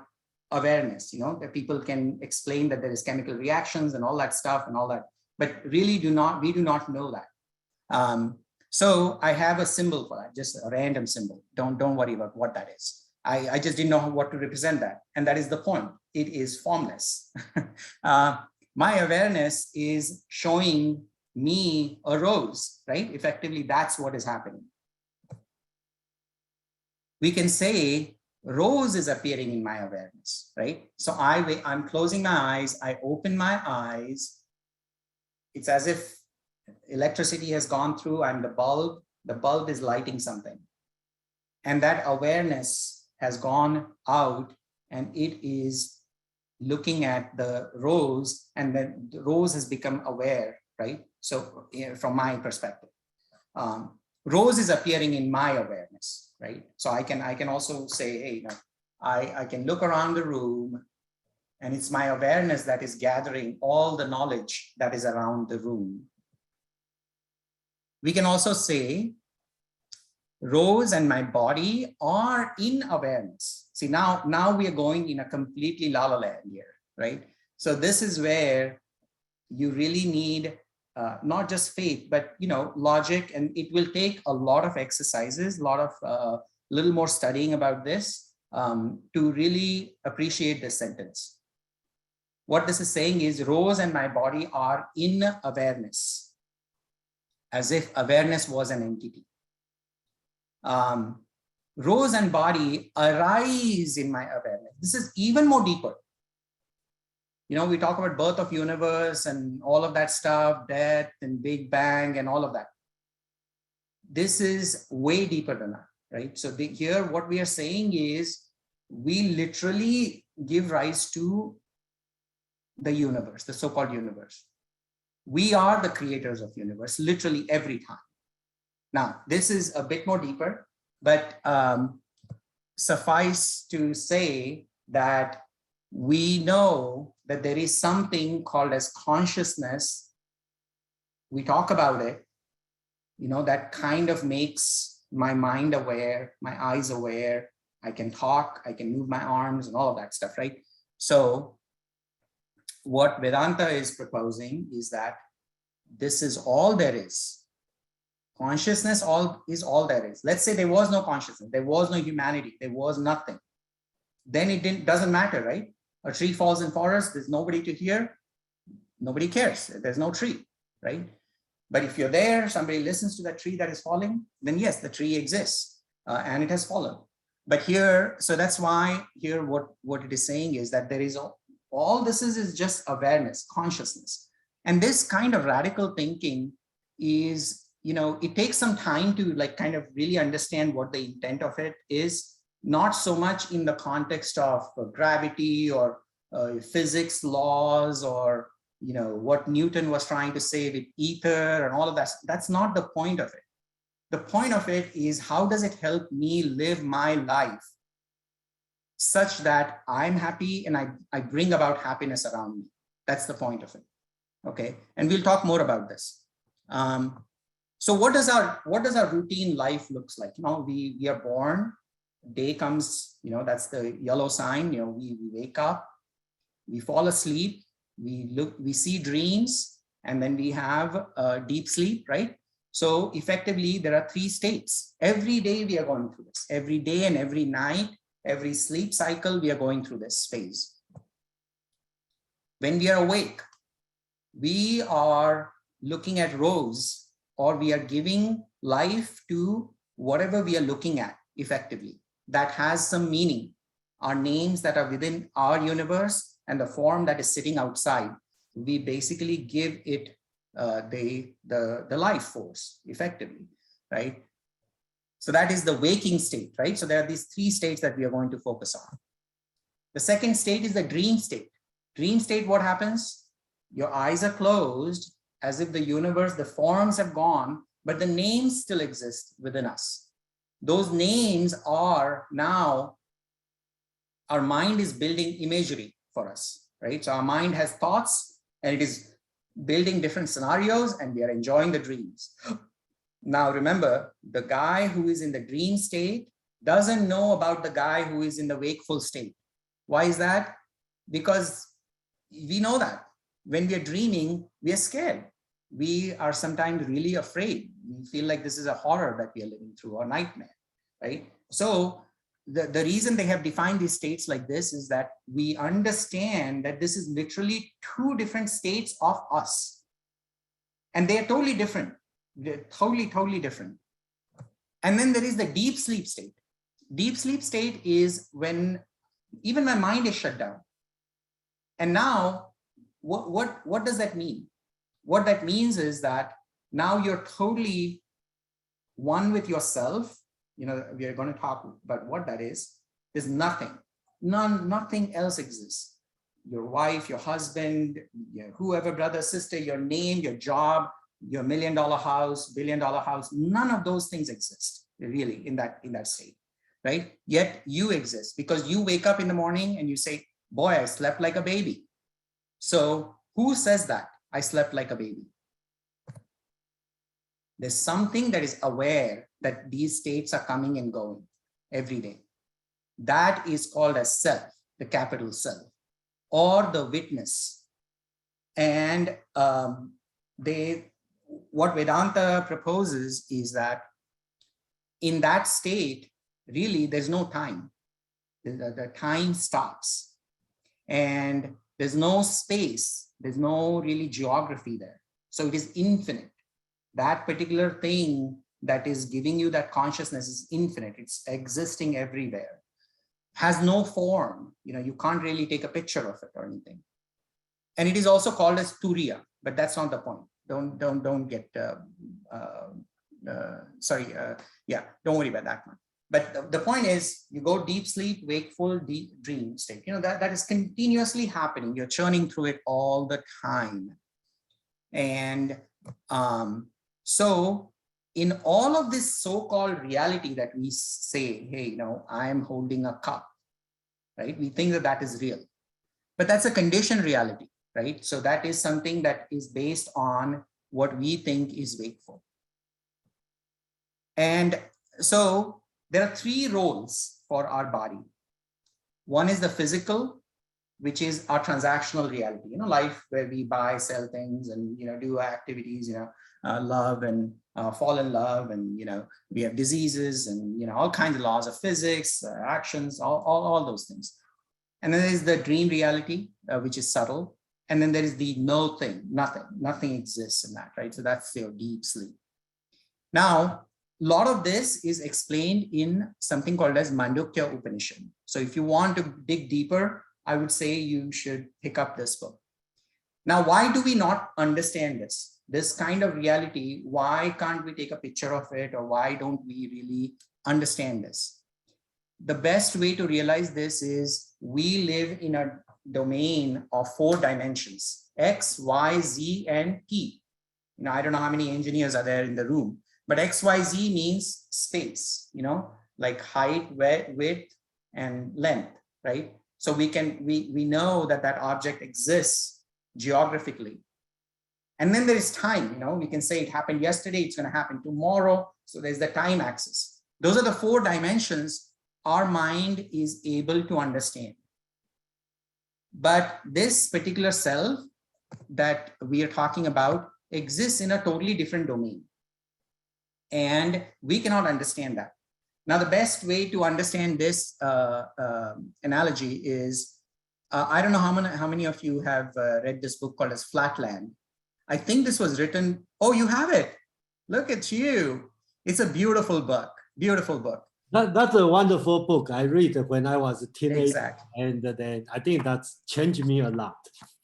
awareness, that people can explain that there is chemical reactions and all that stuff and all that, but really we do not know that. So I have a symbol for that, just a random symbol. Don't worry about what that is. I just didn't know what to represent that. And that is the point. It is formless. My awareness is showing me a rose, right? Effectively, that's what is happening. We can say rose is appearing in my awareness, right? So I'm closing my eyes, I open my eyes. It's as if electricity has gone through and the bulb is lighting something. And that awareness has gone out and it is looking at the rose, and then the rose has become aware, right? So from my perspective, rose is appearing in my awareness, right? So I can also say, hey, I can look around the room and it's my awareness that is gathering all the knowledge that is around the room. We can also say rose and my body are in awareness. See, now we are going in a completely la-la land here, right? So this is where you really need not just faith, but logic, and it will take a lot of exercises, a lot of little more studying about this to really appreciate this sentence. What this is saying is rose and my body are in awareness, as if awareness was an entity. Rose and body arise in my awareness. This is even more deeper. We talk about birth of universe and all of that stuff, death and Big Bang and all of that. This is way deeper than that, right? So here what we are saying is we literally give rise to the universe, the so-called universe. We are the creators of universe, literally every time. Now, this is a bit more deeper, but suffice to say that we know that there is something called as consciousness. We talk about it, that kind of makes my mind aware, my eyes aware. I can talk, I can move my arms and all of that stuff, right? So what Vedanta is proposing is that this is all there is. Consciousness is all there is. Let's say there was no consciousness, there was no humanity, there was nothing. Then it doesn't matter, right? A tree falls in forest, there's nobody to hear, nobody cares, there's no tree, right? But if you're there, somebody listens to that tree that is falling, then yes, the tree exists and it has fallen. But here, so that's why here what it is saying is that there is all this is just awareness, consciousness. And this kind of radical thinking is, it takes some time to kind of really understand what the intent of it is, not so much in the context of gravity or physics laws or, what Newton was trying to say with ether and all of that. That's not the point of it. The point of it is how does it help me live my life such that I'm happy and I bring about happiness around me. That's the point of it. Okay. And we'll talk more about this. So what does our routine life looks like? We are born, day comes, that's the yellow sign, we wake up, we fall asleep, we see dreams, and then we have deep sleep, right? So effectively there are 3 states. Every day we are going through this, every day and every night, every sleep cycle, we are going through this phase. When we are awake, we are looking at rose, or we are giving life to whatever we are looking at effectively that has some meaning. Our names that are within our universe and the form that is sitting outside, we basically give it the life force effectively, right? So that is the waking state, right? So there are these 3 states that we are going to focus on. The second state is the dream state. Dream state, what happens? Your eyes are closed, as if the universe, the forms have gone, but the names still exist within us. Those names are now, our mind is building imagery for us, right? So our mind has thoughts and it is building different scenarios and we are enjoying the dreams. Now remember, the guy who is in the dream state doesn't know about the guy who is in the wakeful state. Why is that? Because we know that when we are dreaming, we are scared. We are sometimes really afraid. We feel like this is a horror that we are living through, or nightmare, right? So the reason they have defined these states like this is that we understand that this is literally two different states of us. And they are totally different. They're totally different. And then there is the deep sleep state. Deep sleep state is when even my mind is shut down. And now, what does that mean? What that means is that now you're totally one with yourself. You know, we are going to talk about what that is. There's nothing. Nothing else exists. Your wife, your husband, whoever, brother, sister, your name, your job, your $1 million house, $1 billion house, none of those things exist really in that state, right? Yet you exist because you wake up in the morning and you say, boy, I slept like a baby. So who says that I slept like a baby? There's something that is aware that these states are coming and going every day. That is called as self, the capital self, or the witness. And what Vedanta proposes is that in that state, really, there's no time. The time stops. And there's no space. There's no really geography there. So it is infinite. That particular thing that is giving you that consciousness is infinite. It's existing everywhere. Has no form. You know, you can't really take a picture of it or anything. And it is also called as Turiya, but that's not the point. Don't get yeah, don't worry about that one. But the point is, you go deep sleep, wakeful, deep dream state. You know, that is continuously happening. You're churning through it all the time. And so in all of this so-called reality that we say, hey, you know, I'm holding a cup, right? We think that that is real, but that's a conditioned reality, right? So that is something that is based on what we think is wakeful. And so there are three roles for our body. One is the physical, which is our transactional reality, you know, life where we buy, sell things and, you know, do activities, you know, love and fall in love. And, you know, we have diseases and, you know, all kinds of laws of physics, actions, all those things. And then there's the dream reality, which is subtle. And then there is the no thing, nothing exists in that, right? So that's your deep sleep. Now, a lot of this is explained in something called as Mandukya Upanishad. So if you want to dig deeper, I would say you should pick up this book. Now, why do we not understand this kind of reality? Why can't we take a picture of it? Or why don't we really understand this? The best way to realize this is we live in a domain of 4 dimensions, X, Y, Z, and T. You know, I don't know how many engineers are there in the room, but X, Y, Z means space, you know, like height, width, and length, right? So we know that object exists geographically. And then there is time, you know, we can say it happened yesterday, it's going to happen tomorrow. So there's the time axis. Those are the 4 dimensions our mind is able to understand. But this particular self that we are talking about exists in a totally different domain. And we cannot understand that. Now, the best way to understand this analogy is, I don't know how many of you have read this book called as Flatland. I think this was written, oh, you have it. Look at you. It's a beautiful book, beautiful book. That's a wonderful book. I read it when I was a teenager. Exactly. And then I think that's changed me a lot.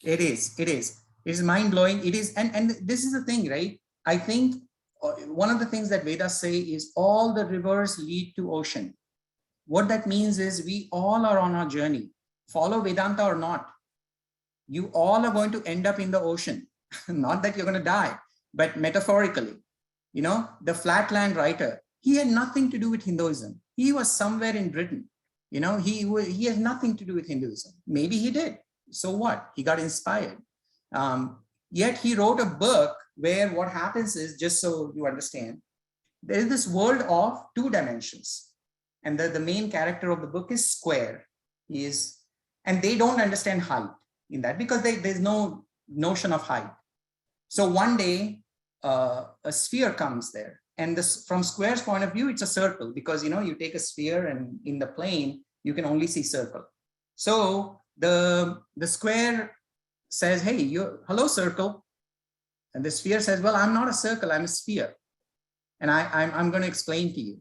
It is. It's mind-blowing. It is. And this is the thing, right? I think one of the things that Vedas say is all the rivers lead to ocean. What that means is we all are on our journey, follow Vedanta or not. You all are going to end up in the ocean. Not that you're going to die, but metaphorically, you know, the Flatland writer, He had nothing to do with Hinduism. He was somewhere in Britain. You know, he has nothing to do with Hinduism. Maybe he did. So what? He got inspired. Yet he wrote a book where what happens is, just so you understand, there is this world of 2 dimensions. And the main character of the book is square. And they don't understand height in that because there's no notion of height. So one day, a sphere comes there. And this, from square's point of view, it's a circle because, you know, you take a sphere and in the plane, you can only see circle. So the square says, hey, hello, circle. And the sphere says, well, I'm not a circle, I'm a sphere. And I'm going to explain to you.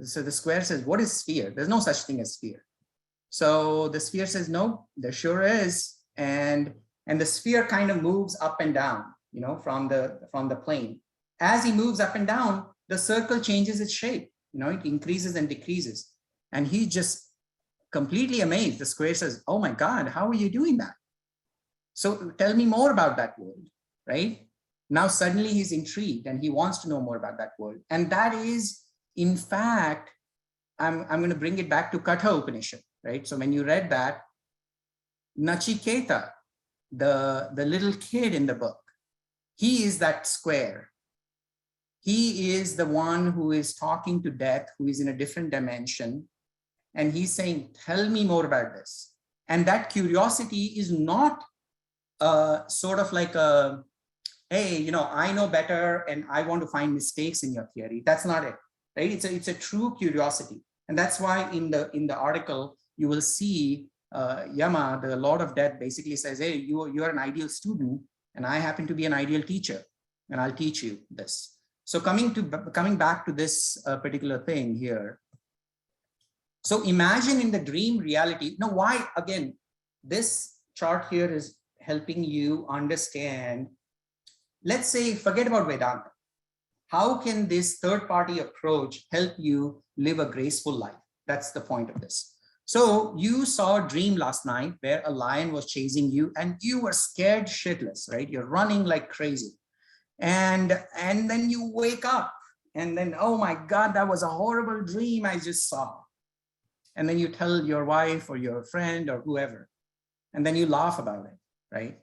So the square says, what is sphere? There's no such thing as sphere. So the sphere says, no, there sure is. And the sphere kind of moves up and down, you know, from the plane. As he moves up and down, the circle changes its shape, you know, it increases and decreases. And he just completely amazed. The square says, oh my God, how are you doing that? So tell me more about that world, right? Now suddenly he's intrigued and he wants to know more about that world. And that is, in fact, I'm going to bring it back to Katha Upanishad, right? So when you read that, Nachiketa, the little kid in the book, he is that square. He is the one who is talking to death, who is in a different dimension. And he's saying, tell me more about this. And that curiosity is not sort of like a, hey, you know, I know better and I want to find mistakes in your theory. That's not it, right? It's a true curiosity. And that's why in the article, you will see Yama, the Lord of Death, basically says, hey, you are an ideal student and I happen to be an ideal teacher and I'll teach you this. So coming back to this particular thing here. So imagine in the dream reality. Now, why, again, this chart here is helping you understand. Let's say, forget about Vedanta. How can this third-party approach help you live a graceful life? That's the point of this. So you saw a dream last night where a lion was chasing you and you were scared shitless, right? You're running like crazy. And then you wake up and then, oh my God, that was a horrible dream I just saw. And then you tell your wife or your friend or whoever, and then you laugh about it, right?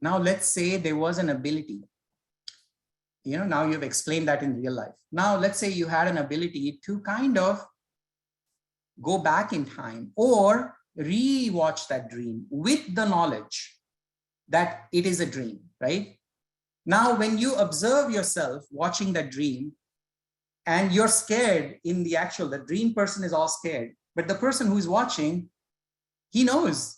Now, let's say there was an ability, you know, now you've explained that in real life. Now, let's say you had an ability to kind of go back in time or re-watch that dream with the knowledge that it is a dream, right? Now, when you observe yourself watching that dream and you're scared in the dream person is all scared, but the person who's watching, he knows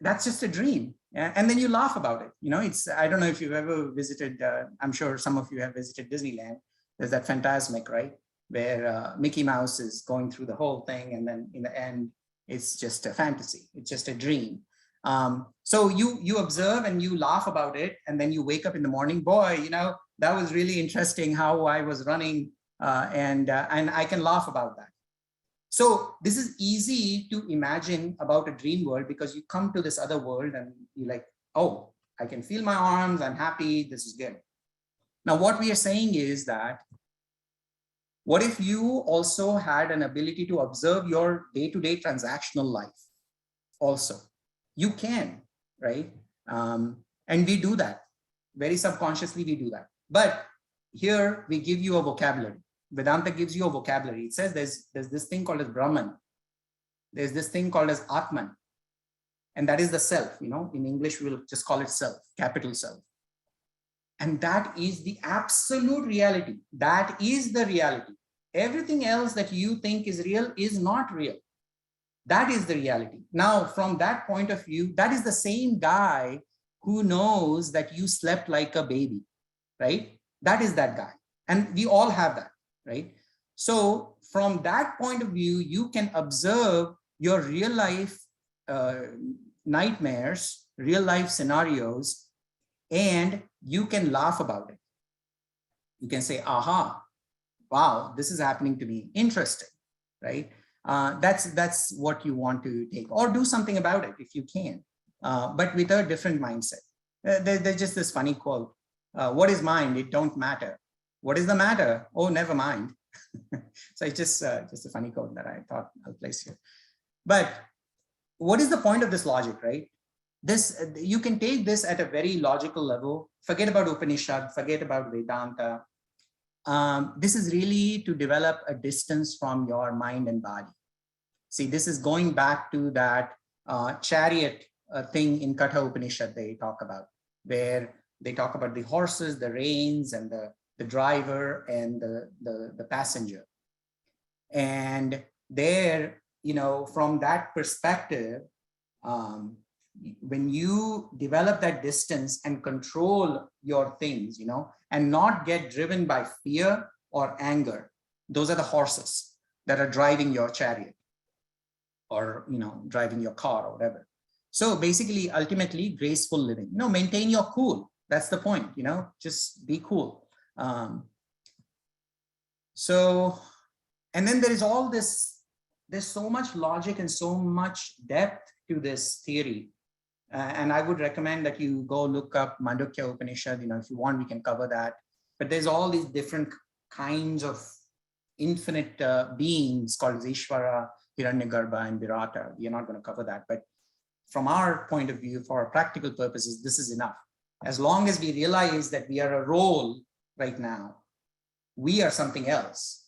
that's just a dream. And then you laugh about it. You know, I don't know if you've ever visited, I'm sure some of you have visited Disneyland. There's that Fantasmic, right? Where Mickey Mouse is going through the whole thing. And then in the end, it's just a fantasy. It's just a dream. So you observe and you laugh about it. And then you wake up in the morning, boy, you know, that was really interesting how I was running and I can laugh about that. So this is easy to imagine about a dream world because you come to this other world and you're like, oh, I can feel my arms, I'm happy, this is good. Now, what we are saying is that, what if you also had an ability to observe your day-to-day transactional life also? You can, right? And we do that. Very subconsciously, we do that. But here we give you a vocabulary. Vedanta gives you a vocabulary. It says there's this thing called as Brahman. There's this thing called as Atman. And that is the self, you know, in English, we'll just call it self, capital self. And that is the absolute reality. That is the reality. Everything else that you think is real is not real. That is the reality. Now, from that point of view, that is the same guy who knows that you slept like a baby, right? That is that guy. And we all have that. Right? So from that point of view, you can observe your real life nightmares, real life scenarios, and you can laugh about it. You can say, aha, wow, this is happening to me. Interesting, right? That's what you want to take, or do something about it if you can, but with a different mindset. There's just this funny quote, what is mind? It don't matter. What is the matter? Oh, never mind. So it's just a funny quote that I thought I'll place here. But what is the point of this logic, right? This, you can take this at a very logical level. Forget about Upanishad, forget about Vedanta. This is really to develop a distance from your mind and body. See, this is going back to that chariot thing in Katha Upanishad they talk about, where they talk about the horses, the reins, and the driver and the passenger. And there, you know, from that perspective, when you develop that distance and control your things, you know, and not get driven by fear or anger, those are the horses that are driving your chariot, or, you know, driving your car or whatever. So basically, ultimately, graceful living, you know, maintain your cool. That's the point, you know, just be cool. So, and then there is all this, there's so much logic and so much depth to this theory. And I would recommend that you go look up Mandukya Upanishad, you know, if you want, we can cover that. But there's all these different kinds of infinite beings called Ishvara, Hiranyagarbha, and Virata. We are not going to cover that. But from our point of view, for our practical purposes, this is enough. As long as we realize that we are a role right now, we are something else.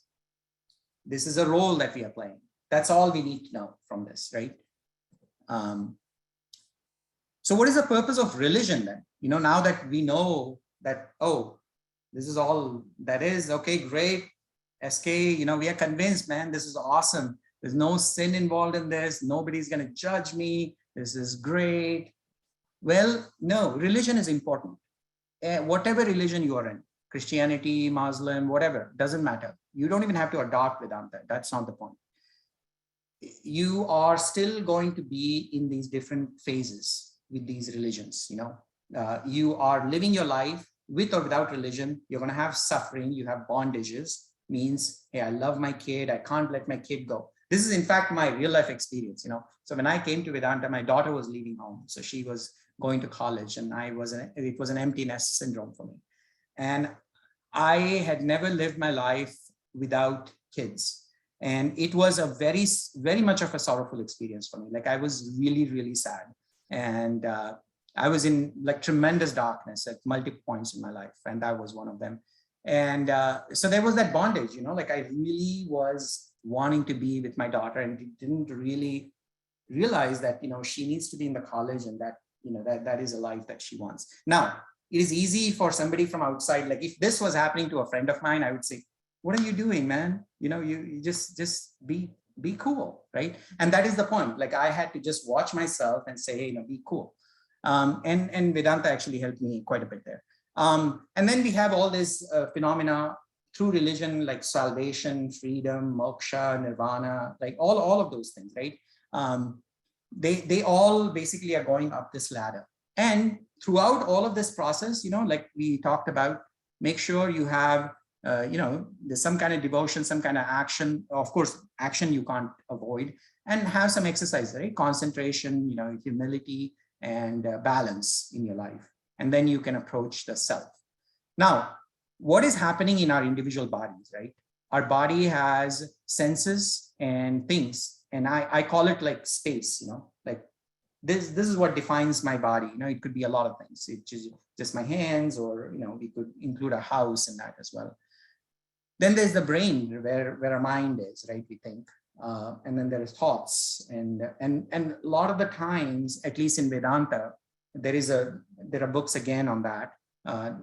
This is a role that we are playing. That's all we need to know from this, right? So what is the purpose of religion then? You know, now that we know that, oh, this is all that is, okay, great. SK, you know, we are convinced, man, this is awesome. There's no sin involved in this. Nobody's going to judge me. This is great. Well, no, religion is important. Whatever religion you are in, Christianity, Muslim, whatever, doesn't matter. You don't even have to adopt Vedanta. That's not the point. You are still going to be in these different phases with these religions, you know. You are living your life with or without religion. You're going to have suffering. You have bondages. Means, hey, I love my kid. I can't let my kid go. This is, in fact, my real life experience, you know. So when I came to Vedanta, my daughter was leaving home. So she was going to college, and it was an empty nest syndrome for me. And I had never lived my life without kids. And it was a very, very much of a sorrowful experience for me. Like, I was really, really sad. And I was in like tremendous darkness at multiple points in my life. And that was one of them. And so there was that bondage, you know, like I really was wanting to be with my daughter, and didn't really realize that, you know, she needs to be in the college, and that, you know, that is a life that she wants. Now, it is easy for somebody from outside. Like, if this was happening to a friend of mine, I would say, what are you doing, man? You know, you just be cool, right? And that is the point. Like, I had to just watch myself and say, hey, you know, be cool. And Vedanta actually helped me quite a bit there. And then we have all these phenomena through religion, like salvation, freedom, moksha, nirvana, like all of those things, right? They all basically are going up this ladder. And throughout all of this process, you know, like we talked about, make sure you have, you know, there's some kind of devotion, some kind of action. Of course, action you can't avoid, and have some exercise, right? Concentration, you know, humility, and balance in your life. And then you can approach the self. Now, what is happening in our individual bodies, right? Our body has senses and things, and I call it like space, you know, like this is what defines my body. You know, it could be a lot of things. It's just my hands, or, you know, we could include a house in that as well. Then there's the brain, where our mind is, right? We think. And then there is thoughts, and a lot of the times, at least in Vedanta, there are books again on that,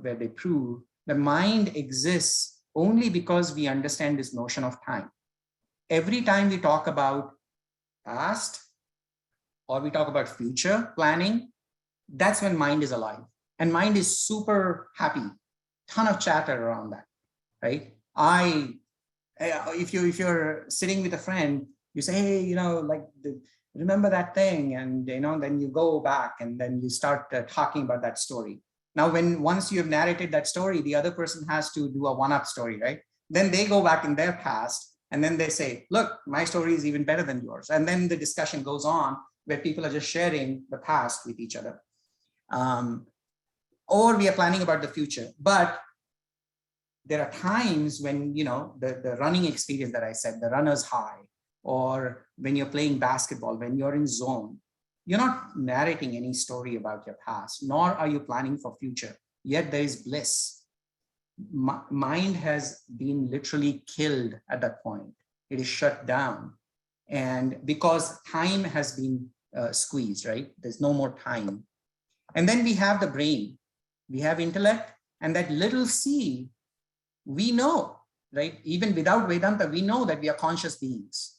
where they prove the mind exists only because we understand this notion of time. Every time we talk about past, or we talk about future planning, that's when mind is alive, and mind is super happy. Ton of chatter around that, right? If you're sitting with a friend, you say, hey, you know, like, remember that thing, and, you know, then you go back and then you start talking about that story. Now, once you have narrated that story, the other person has to do a one-up story, right? Then they go back in their past, and then they say, look, my story is even better than yours. And then the discussion goes on, where people are just sharing the past with each other. Or we are planning about the future. But there are times when, you know, the running experience that I said, the runner's high, or when you're playing basketball, when you're in zone, you're not narrating any story about your past, nor are you planning for future, yet there is bliss. Mind has been literally killed at that point. It is shut down. And because time has been squeezed, right? There's no more time. And then we have the brain, we have intellect, and that little c, we know, right? Even without Vedanta, we know that we are conscious beings.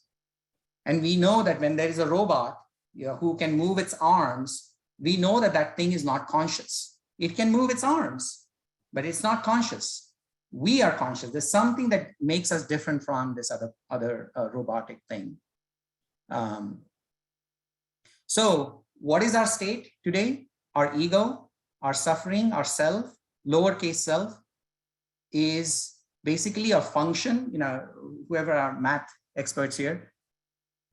And we know that when there is a robot, you know, who can move its arms, we know that that thing is not conscious. It can move its arms, but it's not conscious. We are conscious. There's something that makes us different from this other robotic thing. So what is our state today? Our ego, our suffering, our self, lowercase self, is basically a function, you know, whoever are math experts here,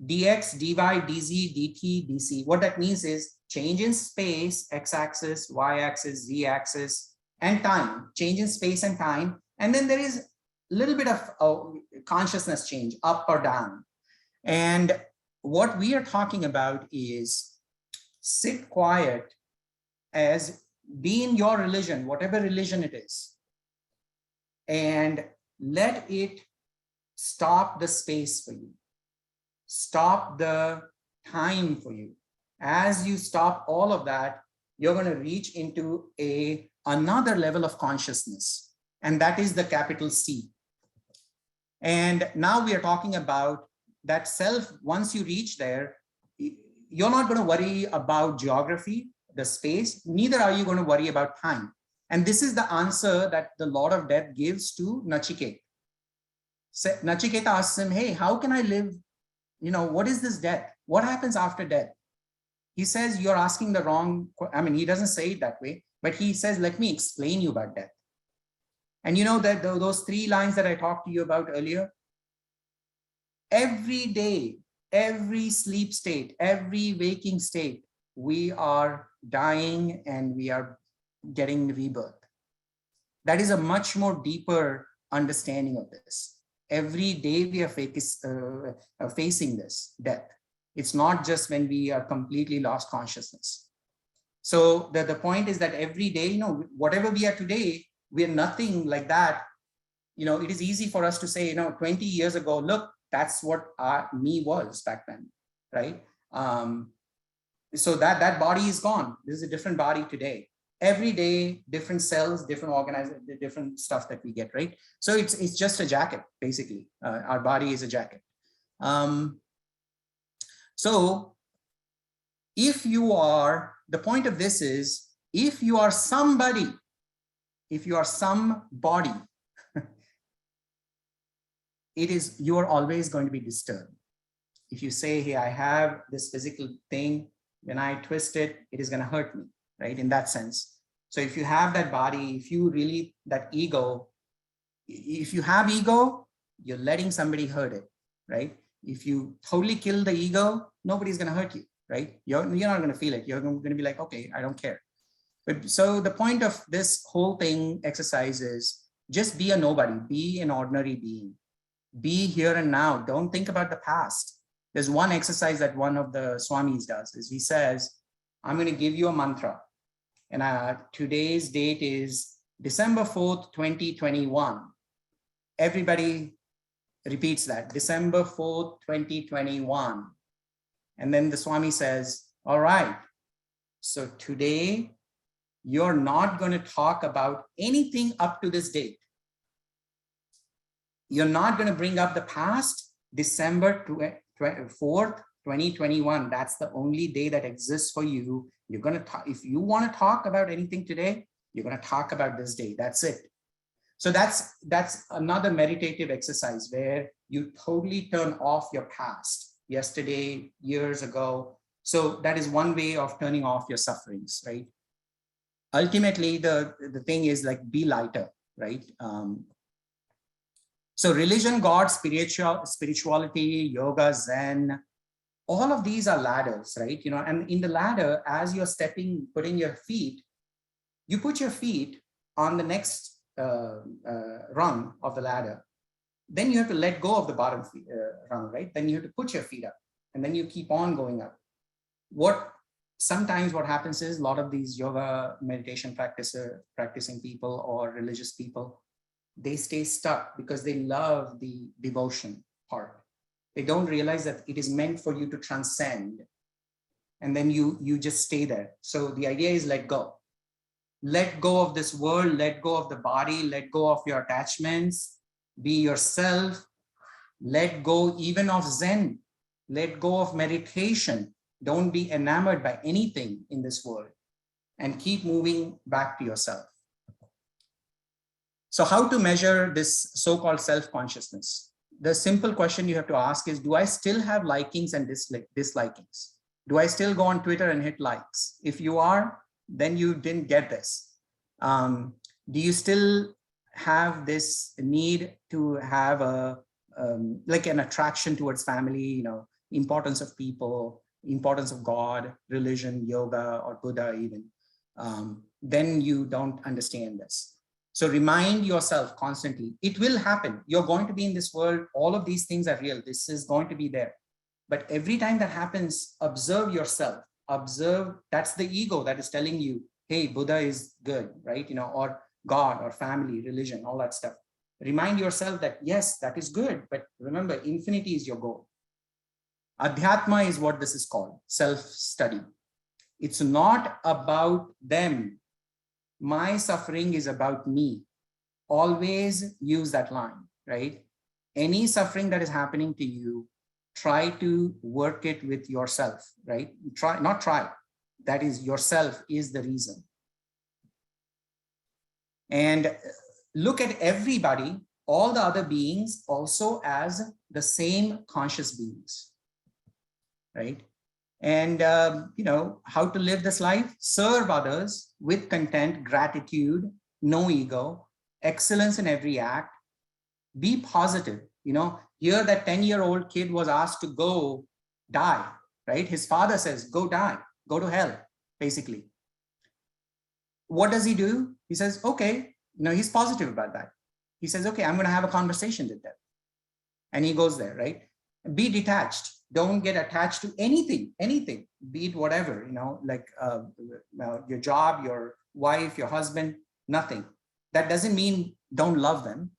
dx, dy, dz, dt, dc. What that means is change in space, x-axis, y-axis, z-axis, and time, change in space and time. And then there is a little bit of consciousness change, up or down. And what we are talking about is sit quiet, as be in your religion, whatever religion it is, and let it stop the space for you, stop the time for you. As you stop all of that, you're going to reach into another level of consciousness, and that is the capital C. And now we are talking about that self. Once you reach there, you're not going to worry about geography, the space, neither are you going to worry about time. And this is the answer that the Lord of Death gives to Nachiketa. So Nachiketa asks him, hey, how can I live? You know, what is this death? What happens after death? He says, you're asking the wrong, I mean, he doesn't say it that way, but he says, let me explain you about death. And you know that those 3 lines that I talked to you about earlier, every day, every sleep state, every waking state, we are dying and we are getting rebirth. That is a much more deeper understanding of this. Every day we are facing this death. It's not just when we are completely lost consciousness. So the point is that every day, you know, whatever we are today, we are nothing like that. You know, it is easy for us to say, you know, 20 years ago, look, that's what me was back then, right? So that body is gone. This is a different body today. Every day, different cells, different organizers, different stuff that we get, right? So it's just a jacket, basically. Our body is a jacket. So if you are, the point of this is, if you are somebody, if you are somebody, you are always going to be disturbed. If you say, hey, I have this physical thing, when I twist it, it is going to hurt me, right? In that sense. So if you have that body, if you really, that ego, if you have ego, you're letting somebody hurt it, right? If you totally kill the ego, nobody's going to hurt you, right? You're not going to feel it. You're going to be like, okay, I don't care. But so the point of this whole thing exercise is just be a nobody, be an ordinary being, be here and now. Don't think about the past. There's one exercise that one of the Swamis does is he says, I'm going to give you a mantra. And today's date is December 4th, 2021. Everybody repeats that, December 4th, 2021. And then the Swami says, all right, so today you're not going to talk about anything up to this date. You're not going to bring up the past, December 4th, 2021. That's the only day that exists for you. You're going to talk, if you want to talk about anything today, you're going to talk about this day. That's it. So that's another meditative exercise where you totally turn off your past, yesterday, years ago. So that is one way of turning off your sufferings, right? Ultimately, the thing is like, be lighter, right? So religion, God, spirituality, yoga, Zen, all of these are ladders, right? You know, and in the ladder, as you're putting your feet, you put your feet on the next rung of the ladder, then you have to let go of the bottom rung, right? Then you have to put your feet up, and then you keep on going up. Sometimes what happens is a lot of these yoga meditation practicing people or religious people, they stay stuck because they love the devotion part. They don't realize that it is meant for you to transcend. And then you just stay there. So the idea is let go. Let go of this world, let go of the body, let go of your attachments, be yourself, let go even of Zen, let go of meditation. Don't be enamored by anything in this world and keep moving back to yourself. So how to measure this so-called self-consciousness? The simple question you have to ask is, do I still have likings and dislikings? Do I still go on Twitter and hit likes? If you are, then you didn't get this. Do you still have this need to have like an attraction towards family, importance of people, importance of God, religion, yoga, or Buddha even? Then you don't understand this. So remind yourself constantly, it will happen. You're going to be in this world. All of these things are real. This is going to be there. But every time that happens, observe yourself. Observe, that's the ego that is telling you, hey, Buddha is good, right? Or God or family, religion, all that stuff. Remind yourself that, yes, that is good. But remember, infinity is your goal. Adhyatma is what this is called, self-study. It's not about them. My suffering is about me. Always use that line, right? Any suffering that is happening to you, try to work it with yourself, right? Not try. That is, yourself is the reason. And look at everybody, all the other beings also as the same conscious beings, right? And, how to live this life? Serve others with content, gratitude, no ego, excellence in every act. Be positive. Here that 10-year-old kid was asked to go die, right? His father says, go die, go to hell, basically. What does he do? He says, okay, he's positive about that. He says, okay, I'm going to have a conversation with them. And he goes there, right? Be detached. Don't get attached to anything, be it whatever, like your job, your wife, your husband, nothing. That doesn't mean don't love them.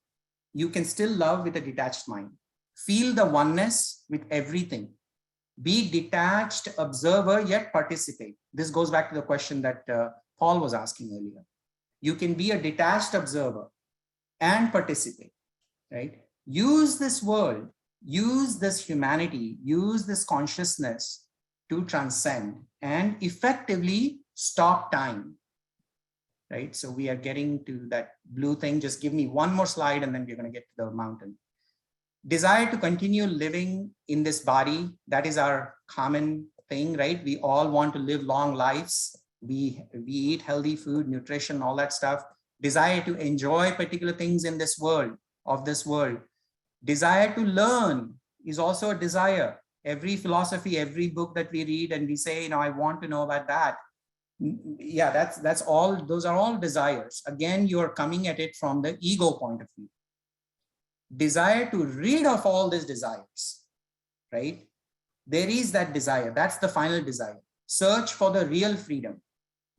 You can still love with a detached mind. Feel the oneness with everything. Be detached observer, yet participate. This goes back to the question that Paul was asking earlier. You can be a detached observer and participate, right? Use this world, use this humanity, use this consciousness to transcend and effectively stop time, right? So we are getting to that blue thing. Just give me one more slide and then we're going to get to the mountain. Desire to continue living in this body, that is our common thing, right? We all want to live long lives. We eat healthy food, nutrition, all that stuff. Desire to enjoy particular things in this world, of this world. Desire to learn is also a desire. Every philosophy, every book that we read and we say, I want to know about that. Yeah, that's all. Those are all desires. Again, you're coming at it from the ego point of view. Desire to rid of all these desires, right? There is that desire. That's the final desire. Search for the real freedom.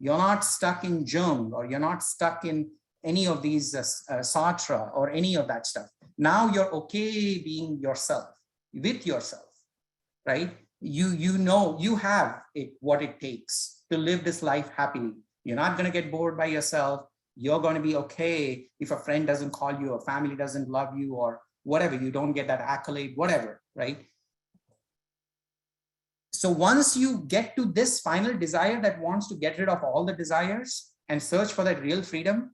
You're not stuck in Jung, or you're not stuck in any of these Sartre or any of that stuff. Now you're okay being yourself, with yourself, right? You know you have what it takes to live this life happily. You're not going to get bored by yourself. You're going to be okay if a friend doesn't call you, or family doesn't love you, or whatever, you don't get that accolade, whatever, right? So once you get to this final desire that wants to get rid of all the desires and search for that real freedom,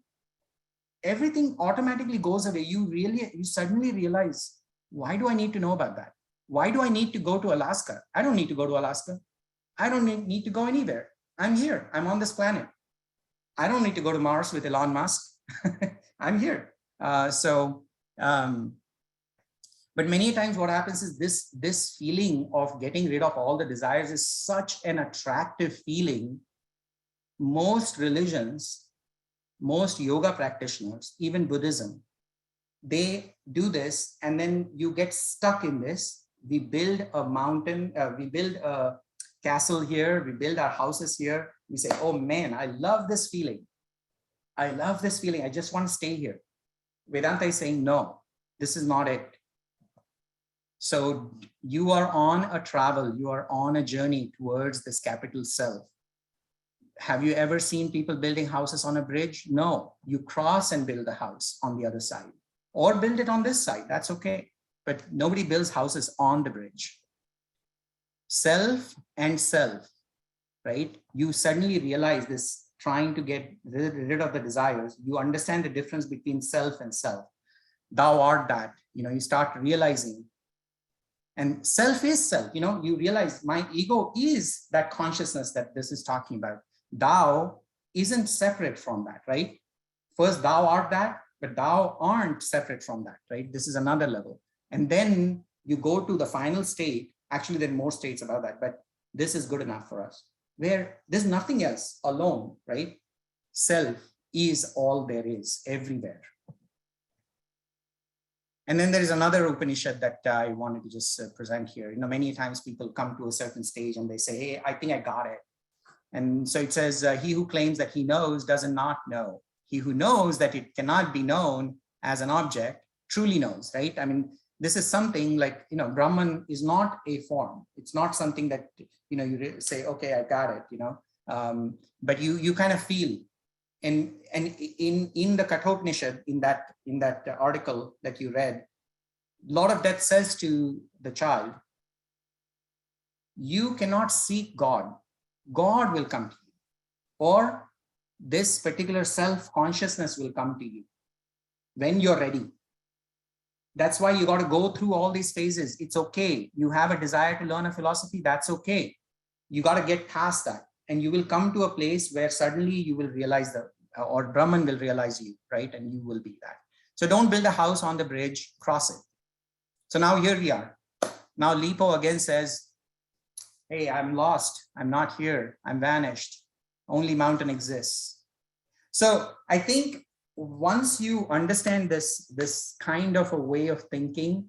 everything automatically goes away. You suddenly realize, why do I need to know about that? Why do I need to go to Alaska? I don't need to go to Alaska. I don't need to go anywhere. I'm here. I'm on this planet. I don't need to go to Mars with Elon Musk. I'm here. But many times what happens is this feeling of getting rid of all the desires is such an attractive feeling. Most religions most yoga practitioners, even Buddhism, they do this, and then you get stuck in this. We build a mountain, we build a castle here, we build our houses here. We say, oh man, I love this feeling. I love this feeling. I just want to stay here. Vedanta is saying, no, this is not it. So you are on a travel, you are on a journey towards this capital self. Have you ever seen people building houses on a bridge? No, you cross and build a house on the other side, or build it on this side. That's okay. But nobody builds houses on the bridge. Self and self, right? You suddenly realize this, trying to get rid of the desires. You understand the difference between self and self. Thou art that, you start realizing. And self is self, you realize my ego is that consciousness that this is talking about. Thou isn't separate from that, right? First, thou art that, but thou aren't separate from that, right? This is another level. And then you go to the final state. Actually, there are more states about that, but this is good enough for us, where there's nothing else alone, right? Self is all there is everywhere. And then there is another Upanishad that I wanted to just present here. Many times people come to a certain stage and they say, hey, I think I got it. And so it says, he who claims that he knows does not know. He who knows that it cannot be known as an object truly knows, right? I mean, this is something like, Brahman is not a form. It's not something that, you say, okay, I got it, but you kind of feel. And in the Katha Upanishad, in that article that you read, a lot of that says to the child, you cannot seek God. God will come to you, or this particular self-consciousness will come to you when you're ready. That's why you got to go through all these phases. It's okay. You have a desire to learn a philosophy. That's okay. You got to get past that. And you will come to a place where suddenly you will realize or Brahman will realize you, right? And you will be that. So don't build a house on the bridge, cross it. So now here we are. Now Lipo again says, hey, I'm lost. I'm not here. I'm vanished. Only mountain exists. So I think once you understand this kind of a way of thinking,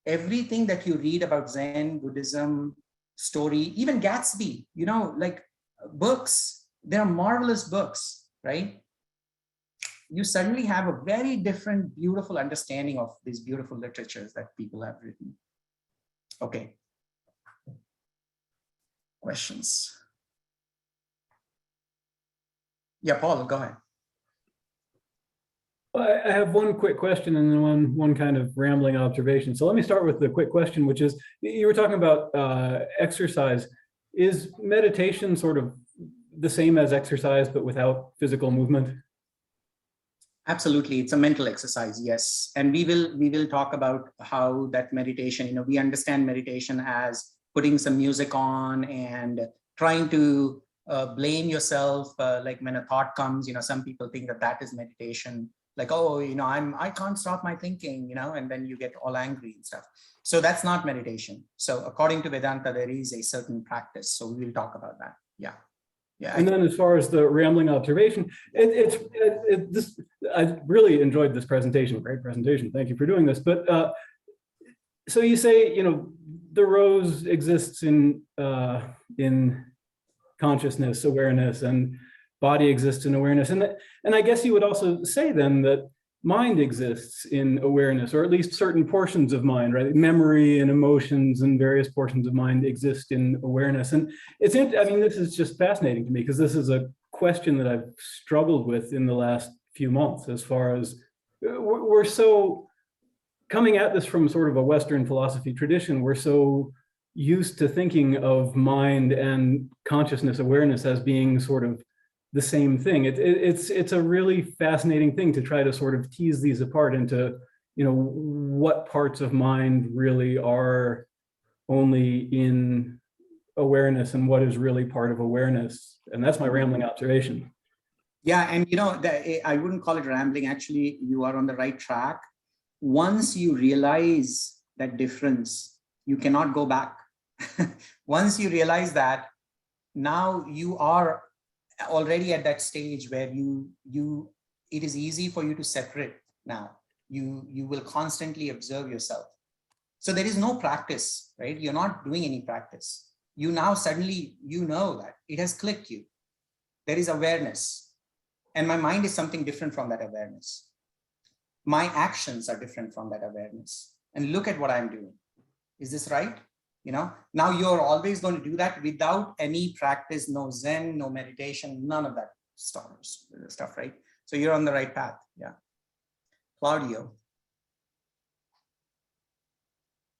everything that you read about Zen, Buddhism, story, even Gatsby, like books, they're marvelous books, right? You suddenly have a very different, beautiful understanding of these beautiful literatures that people have written. Okay. Questions? Yeah, Paul, go ahead. I have one quick question and then one kind of rambling observation. So let me start with the quick question, which is, you were talking about exercise. Is meditation sort of the same as exercise, but without physical movement? Absolutely, it's a mental exercise, yes. And we will talk about how that meditation, we understand meditation as putting some music on and trying to blame yourself, like when a thought comes, some people think that is meditation. Like, oh, I can't stop my thinking, and then you get all angry and stuff. So that's not meditation. So according to Vedanta, there is a certain practice. So we will talk about that. Yeah. Yeah. And then as far as the rambling observation, I really enjoyed this presentation. Great presentation. Thank you for doing this. But so you say, the rose exists in consciousness, awareness, and body exists in awareness. And I guess you would also say then that mind exists in awareness, or at least certain portions of mind, right? Memory and emotions and various portions of mind exist in awareness. And this is just fascinating to me, because this is a question that I've struggled with in the last few months, as far as we're so coming at this from sort of a Western philosophy tradition. We're so used to thinking of mind and consciousness awareness as being sort of the same thing. It's a really fascinating thing to try to sort of tease these apart into, what parts of mind really are only in awareness and what is really part of awareness. And that's my rambling observation. Yeah, and I wouldn't call it rambling. Actually, you are on the right track. Once you realize that difference, you cannot go back. Once you realize that, now you are already at that stage where it is easy for you to separate now. You will constantly observe yourself. So there is no practice, right? You're not doing any practice. You now suddenly, you know that it has clicked you. There is awareness. And my mind is something different from that awareness. My actions are different from that awareness. And look at what I'm doing. Is this right? Now you're always going to do that without any practice, no Zen, no meditation, none of that stuff, right? So you're on the right path. Yeah. Claudio.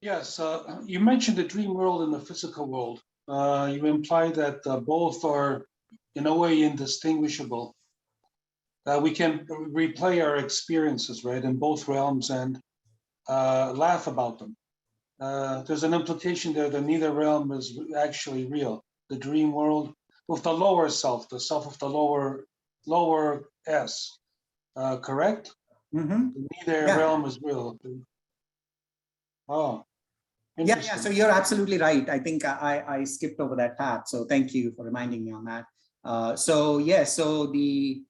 Yes, you mentioned the dream world and the physical world. You implied that both are in a way indistinguishable. We can replay our experiences, right, in both realms and laugh about them. There's an implication there that neither realm is actually real. The dream world with the lower self, the self of the lower S, correct? Mm-hmm. Neither realm is real. Oh. Yeah, so you're absolutely right. I think I skipped over that part. So thank you for reminding me on that. So the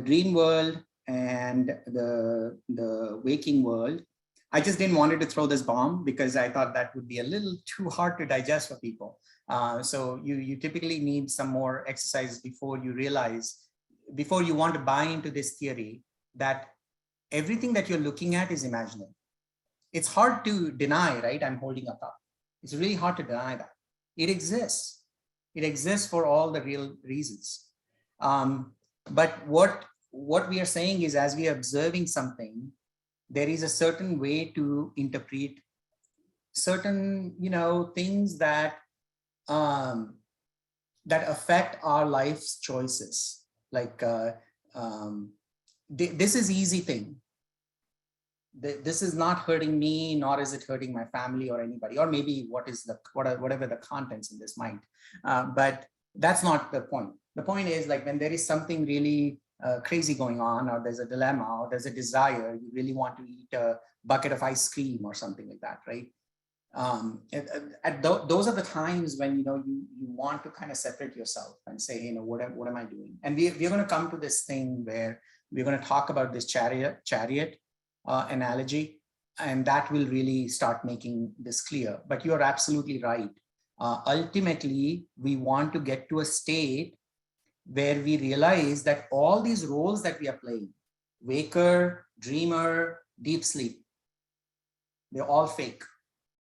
dream world and the waking world, I just didn't want to throw this bomb because I thought that would be a little too hard to digest for people. So you typically need some more exercise before you want to buy into this theory that everything that you're looking at is imaginary. It's hard to deny, right? I'm holding a cup. It's really hard to deny that. It exists. It exists for all the real reasons. But what we are saying is, as we are observing something, there is a certain way to interpret certain, things that affect our life's choices. Like this is easy thing. This is not hurting me, nor is it hurting my family or anybody, or maybe whatever the contents in this mind. But that's not the point. The point is, like, when there is something really crazy going on, or there's a dilemma, or there's a desire, you really want to eat a bucket of ice cream or something like that, right? Those are the times when you want to kind of separate yourself and say, what am I doing? And we're going to come to this thing where we're going to talk about this chariot analogy, and that will really start making this clear. But you're absolutely right. Ultimately, we want to get to a state where we realize that all these roles that we are playing, waker, dreamer, deep sleep, they're all fake.